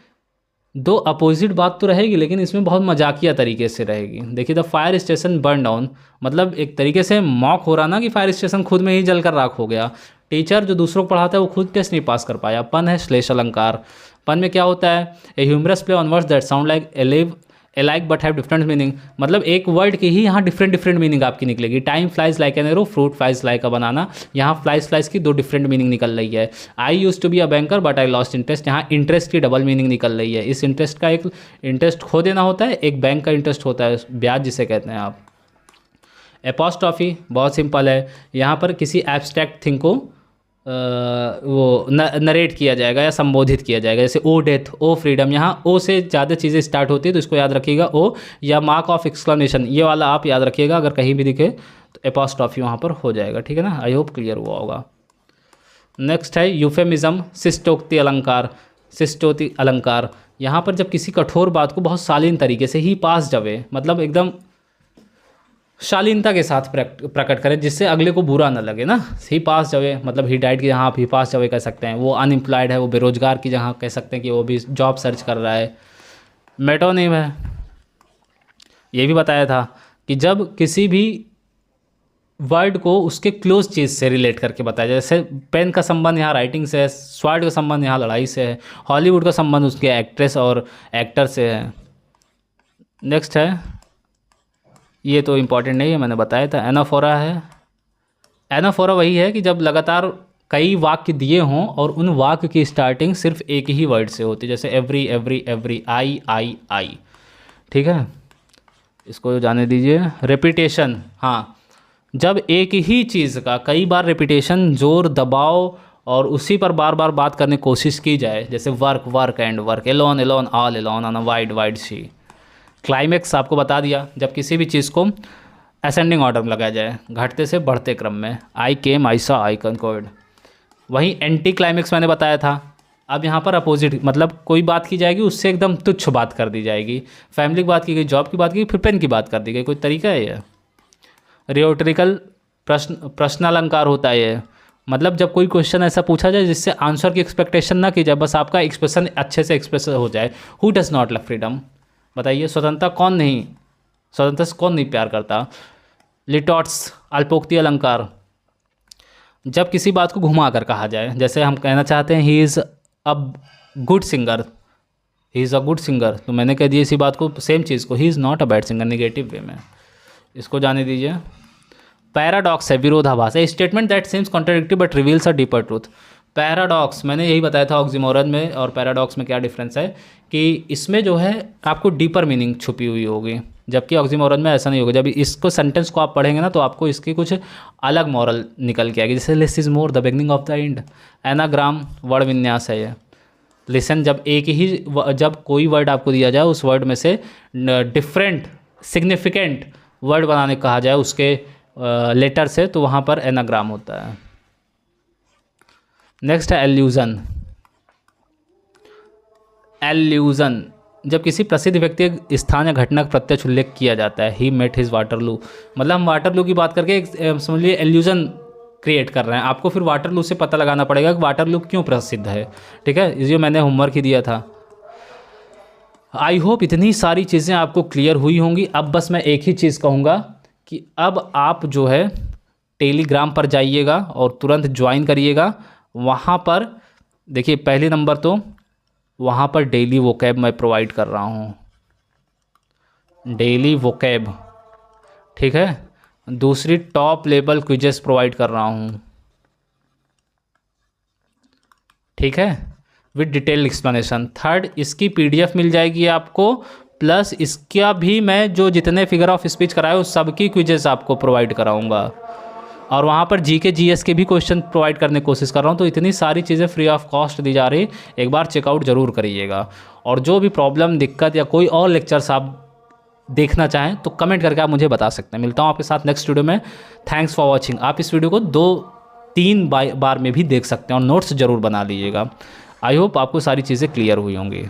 2 अपोजिट बात तो रहेगी लेकिन इसमें बहुत मजाकिया तरीके से रहेगी। देखिए the fire station burn down, मतलब एक तरीके से मॉक हो रहा ना कि फायर स्टेशन खुद में ही जलकर राख हो गया। टीचर जो दूसरों को पढ़ाता है वो खुद टेस्ट नहीं पास कर पाया। पन है श्लेष अलंकार। पन में क्या होता है, a humorous play on words that sound like alike but have different meaning, मतलब एक वर्ड की ही यहाँ डिफरेंट मीनिंग आपकी निकलेगी। Time flies like an arrow, fruit flies like a banana, यहाँ फ्लाइज की 2 डिफरेंट मीनिंग निकल रही है। I use to be a banker but I lost interest, यहाँ इंटरेस्ट की डबल मीनिंग निकल रही है। इस इंटरेस्ट का एक इंटरेस्ट खो देना होता है, एक बैंक का इंटरेस्ट होता है, ब्याज जिसे कहते हैं आप। एपॉस्ट्रॉफी बहुत सिंपल है, यहाँ पर किसी एब्स्ट्रैक्ट थिंग को वो नरेट किया जाएगा या संबोधित किया जाएगा, जैसे ओ डेथ, ओ फ्रीडम, यहाँ ओ से ज़्यादा चीज़ें स्टार्ट होती है तो इसको याद रखिएगा ओ, या मार्क ऑफ एक्सक्लेमेशन ये वाला आप याद रखिएगा, अगर कहीं भी दिखे तो एपॉस्ट्रॉफी वहाँ पर हो जाएगा, ठीक है ना। आई होप क्लियर हुआ होगा। नेक्स्ट है यूफेमिज्म, शिष्टोक्ति अलंकार। शिष्टोक्ति अलंकार, यहाँ पर जब किसी कठोर बात को बहुत शालीन तरीके से ही पास जावे, मतलब एकदम शालीनता के साथ प्रकट करें जिससे अगले को बुरा ना लगे ना। ही पास जावे मतलब ही डाइट की जहाँ आप ही पास जावे कह सकते हैं, वो अनएम्प्लॉयड है, वो बेरोजगार की जहाँ कह सकते हैं कि वो भी जॉब सर्च कर रहा है। मेटोनिम है, ये भी बताया था कि जब किसी भी वर्ड को उसके क्लोज चीज़ से रिलेट करके बताया जाए, जैसे पेन का संबंध यहाँ राइटिंग से है, स्वॉर्ड का संबंध यहाँ लड़ाई से है, हॉलीवुड का संबंध उसके एक्ट्रेस और एक्टर से है। नेक्स्ट है, ये तो इम्पॉर्टेंट नहीं है, मैंने बताया था। एनाफोरा है, एनाफोरा वही है कि जब लगातार कई वाक्य दिए हों और उन वाक्य की स्टार्टिंग सिर्फ एक ही वर्ड से होती है, जैसे एवरी एवरी एवरी, आई, ठीक है, इसको जाने दीजिए। रेपिटेशन, हाँ, जब एक ही चीज़ का कई बार रेपिटेशन, जोर, दबाव और उसी पर बार बार बात करने की कोशिश की जाए, जैसे work work and work, alone alone, all alone, on a wide wide sea. Climax आपको बता दिया, जब किसी भी चीज़ को असेंडिंग ऑर्डर में लगाया जाए, घटते से बढ़ते क्रम में, आई came, I saw, I conquered. वहीं एंटी क्लाइमेक्स मैंने बताया था। अब यहाँ पर अपोजिट, मतलब कोई बात की जाएगी उससे एकदम तुच्छ बात कर दी जाएगी, फैमिली की बात की गई, जॉब की बात की गई, फिर पेन की बात कर दी गई, कोई तरीका है ये। रियोट्रिकल प्रश्न अलंकार होता है ये, मतलब जब कोई क्वेश्चन ऐसा पूछा जाए जिससे आंसर की एक्सपेक्टेशन ना की जाए, बस आपका एक्सप्रेशन अच्छे से एक्सप्रेस हो जाए। Who does not love freedom, बताइए स्वतंत्रता कौन नहीं, स्वतंत्रता से कौन नहीं प्यार करता। लिटॉट्स अल्पोक्ति अलंकार, जब किसी बात को घुमा कर कहा जाए, जैसे हम कहना चाहते हैं he is a good singer, he is a good singer, तो मैंने कह दिया इसी बात को, सेम चीज़ को, he is not a bad singer, negative way में, इसको जाने दीजिए। पैराडॉक्स है, विरोधाभास है, statement that seems contradictory but reveals a deeper truth. Paradox मैंने यही बताया था, ऑक्सीमोरन में और पैराडॉक्स में क्या डिफरेंस है कि इसमें जो है आपको डीपर मीनिंग छुपी हुई होगी, जबकि ऑक्सीमोरन में ऐसा नहीं होगा। जब इसको सेंटेंस को आप पढ़ेंगे ना तो आपको इसकी कुछ अलग मॉरल निकल के आएगी, जैसे less is more, the beginning of the end. Anagram word विन्यास है ये। लिसन, जब एक ही जब कोई वर्ड आपको दिया जाए उस वर्ड में से डिफरेंट सिग्निफिकेंट वर्ड बनाने कहा जाए उसके लेटर से, तो वहाँ पर एनाग्राम होता है। नेक्स्ट है एल्यूजन। एल्यूजन, जब किसी प्रसिद्ध व्यक्ति स्थान या घटना का प्रत्यक्ष उल्लेख किया जाता है। ही मेट हिज वाटरलू, मतलब हम वाटरलू की बात करके समझ लीजिए एल्यूजन क्रिएट कर रहे हैं, आपको फिर वाटरलू से पता लगाना पड़ेगा कि वाटरलू क्यों प्रसिद्ध है, ठीक है, ये मैंने होमवर्क ही दिया था। आई होप इतनी सारी चीज़ें आपको क्लियर हुई होंगी। अब बस मैं एक ही चीज़ कहूँगा कि अब आप जो है टेलीग्राम पर जाइएगा और तुरंत ज्वाइन करिएगा। वहाँ पर देखिए, पहले नंबर तो वहाँ पर डेली वोकैब मैं प्रोवाइड कर रहा हूँ, डेली वोकैब, ठीक है। दूसरी टॉप लेवल क्विजेस प्रोवाइड कर रहा हूँ, ठीक है, विद डिटेल एक्सप्लेनेशन। थर्ड, इसकी पीडीएफ मिल जाएगी आपको, प्लस इसका भी मैं जो जितने फिगर ऑफ स्पीच कराए उस सबकी क्विजेस आपको प्रोवाइड कराऊंगा, और वहाँ पर जीके जीएस के भी क्वेश्चन प्रोवाइड करने की कोशिश कर रहा हूँ। तो इतनी सारी चीज़ें फ्री ऑफ कॉस्ट दी जा रही, एक बार चेकआउट ज़रूर करिएगा। और जो भी प्रॉब्लम, दिक्कत या कोई और लेक्चर्स आप देखना चाहें तो कमेंट करके आप मुझे बता सकते हैं। मिलता हूँ आपके साथ नेक्स्ट वीडियो में। Thanks for watching. आप इस वीडियो को 2-3 बार में भी देख सकते हैं और नोट्स ज़रूर बना लीजिएगा। आई होप आपको सारी चीज़ें क्लियर हुई होंगी।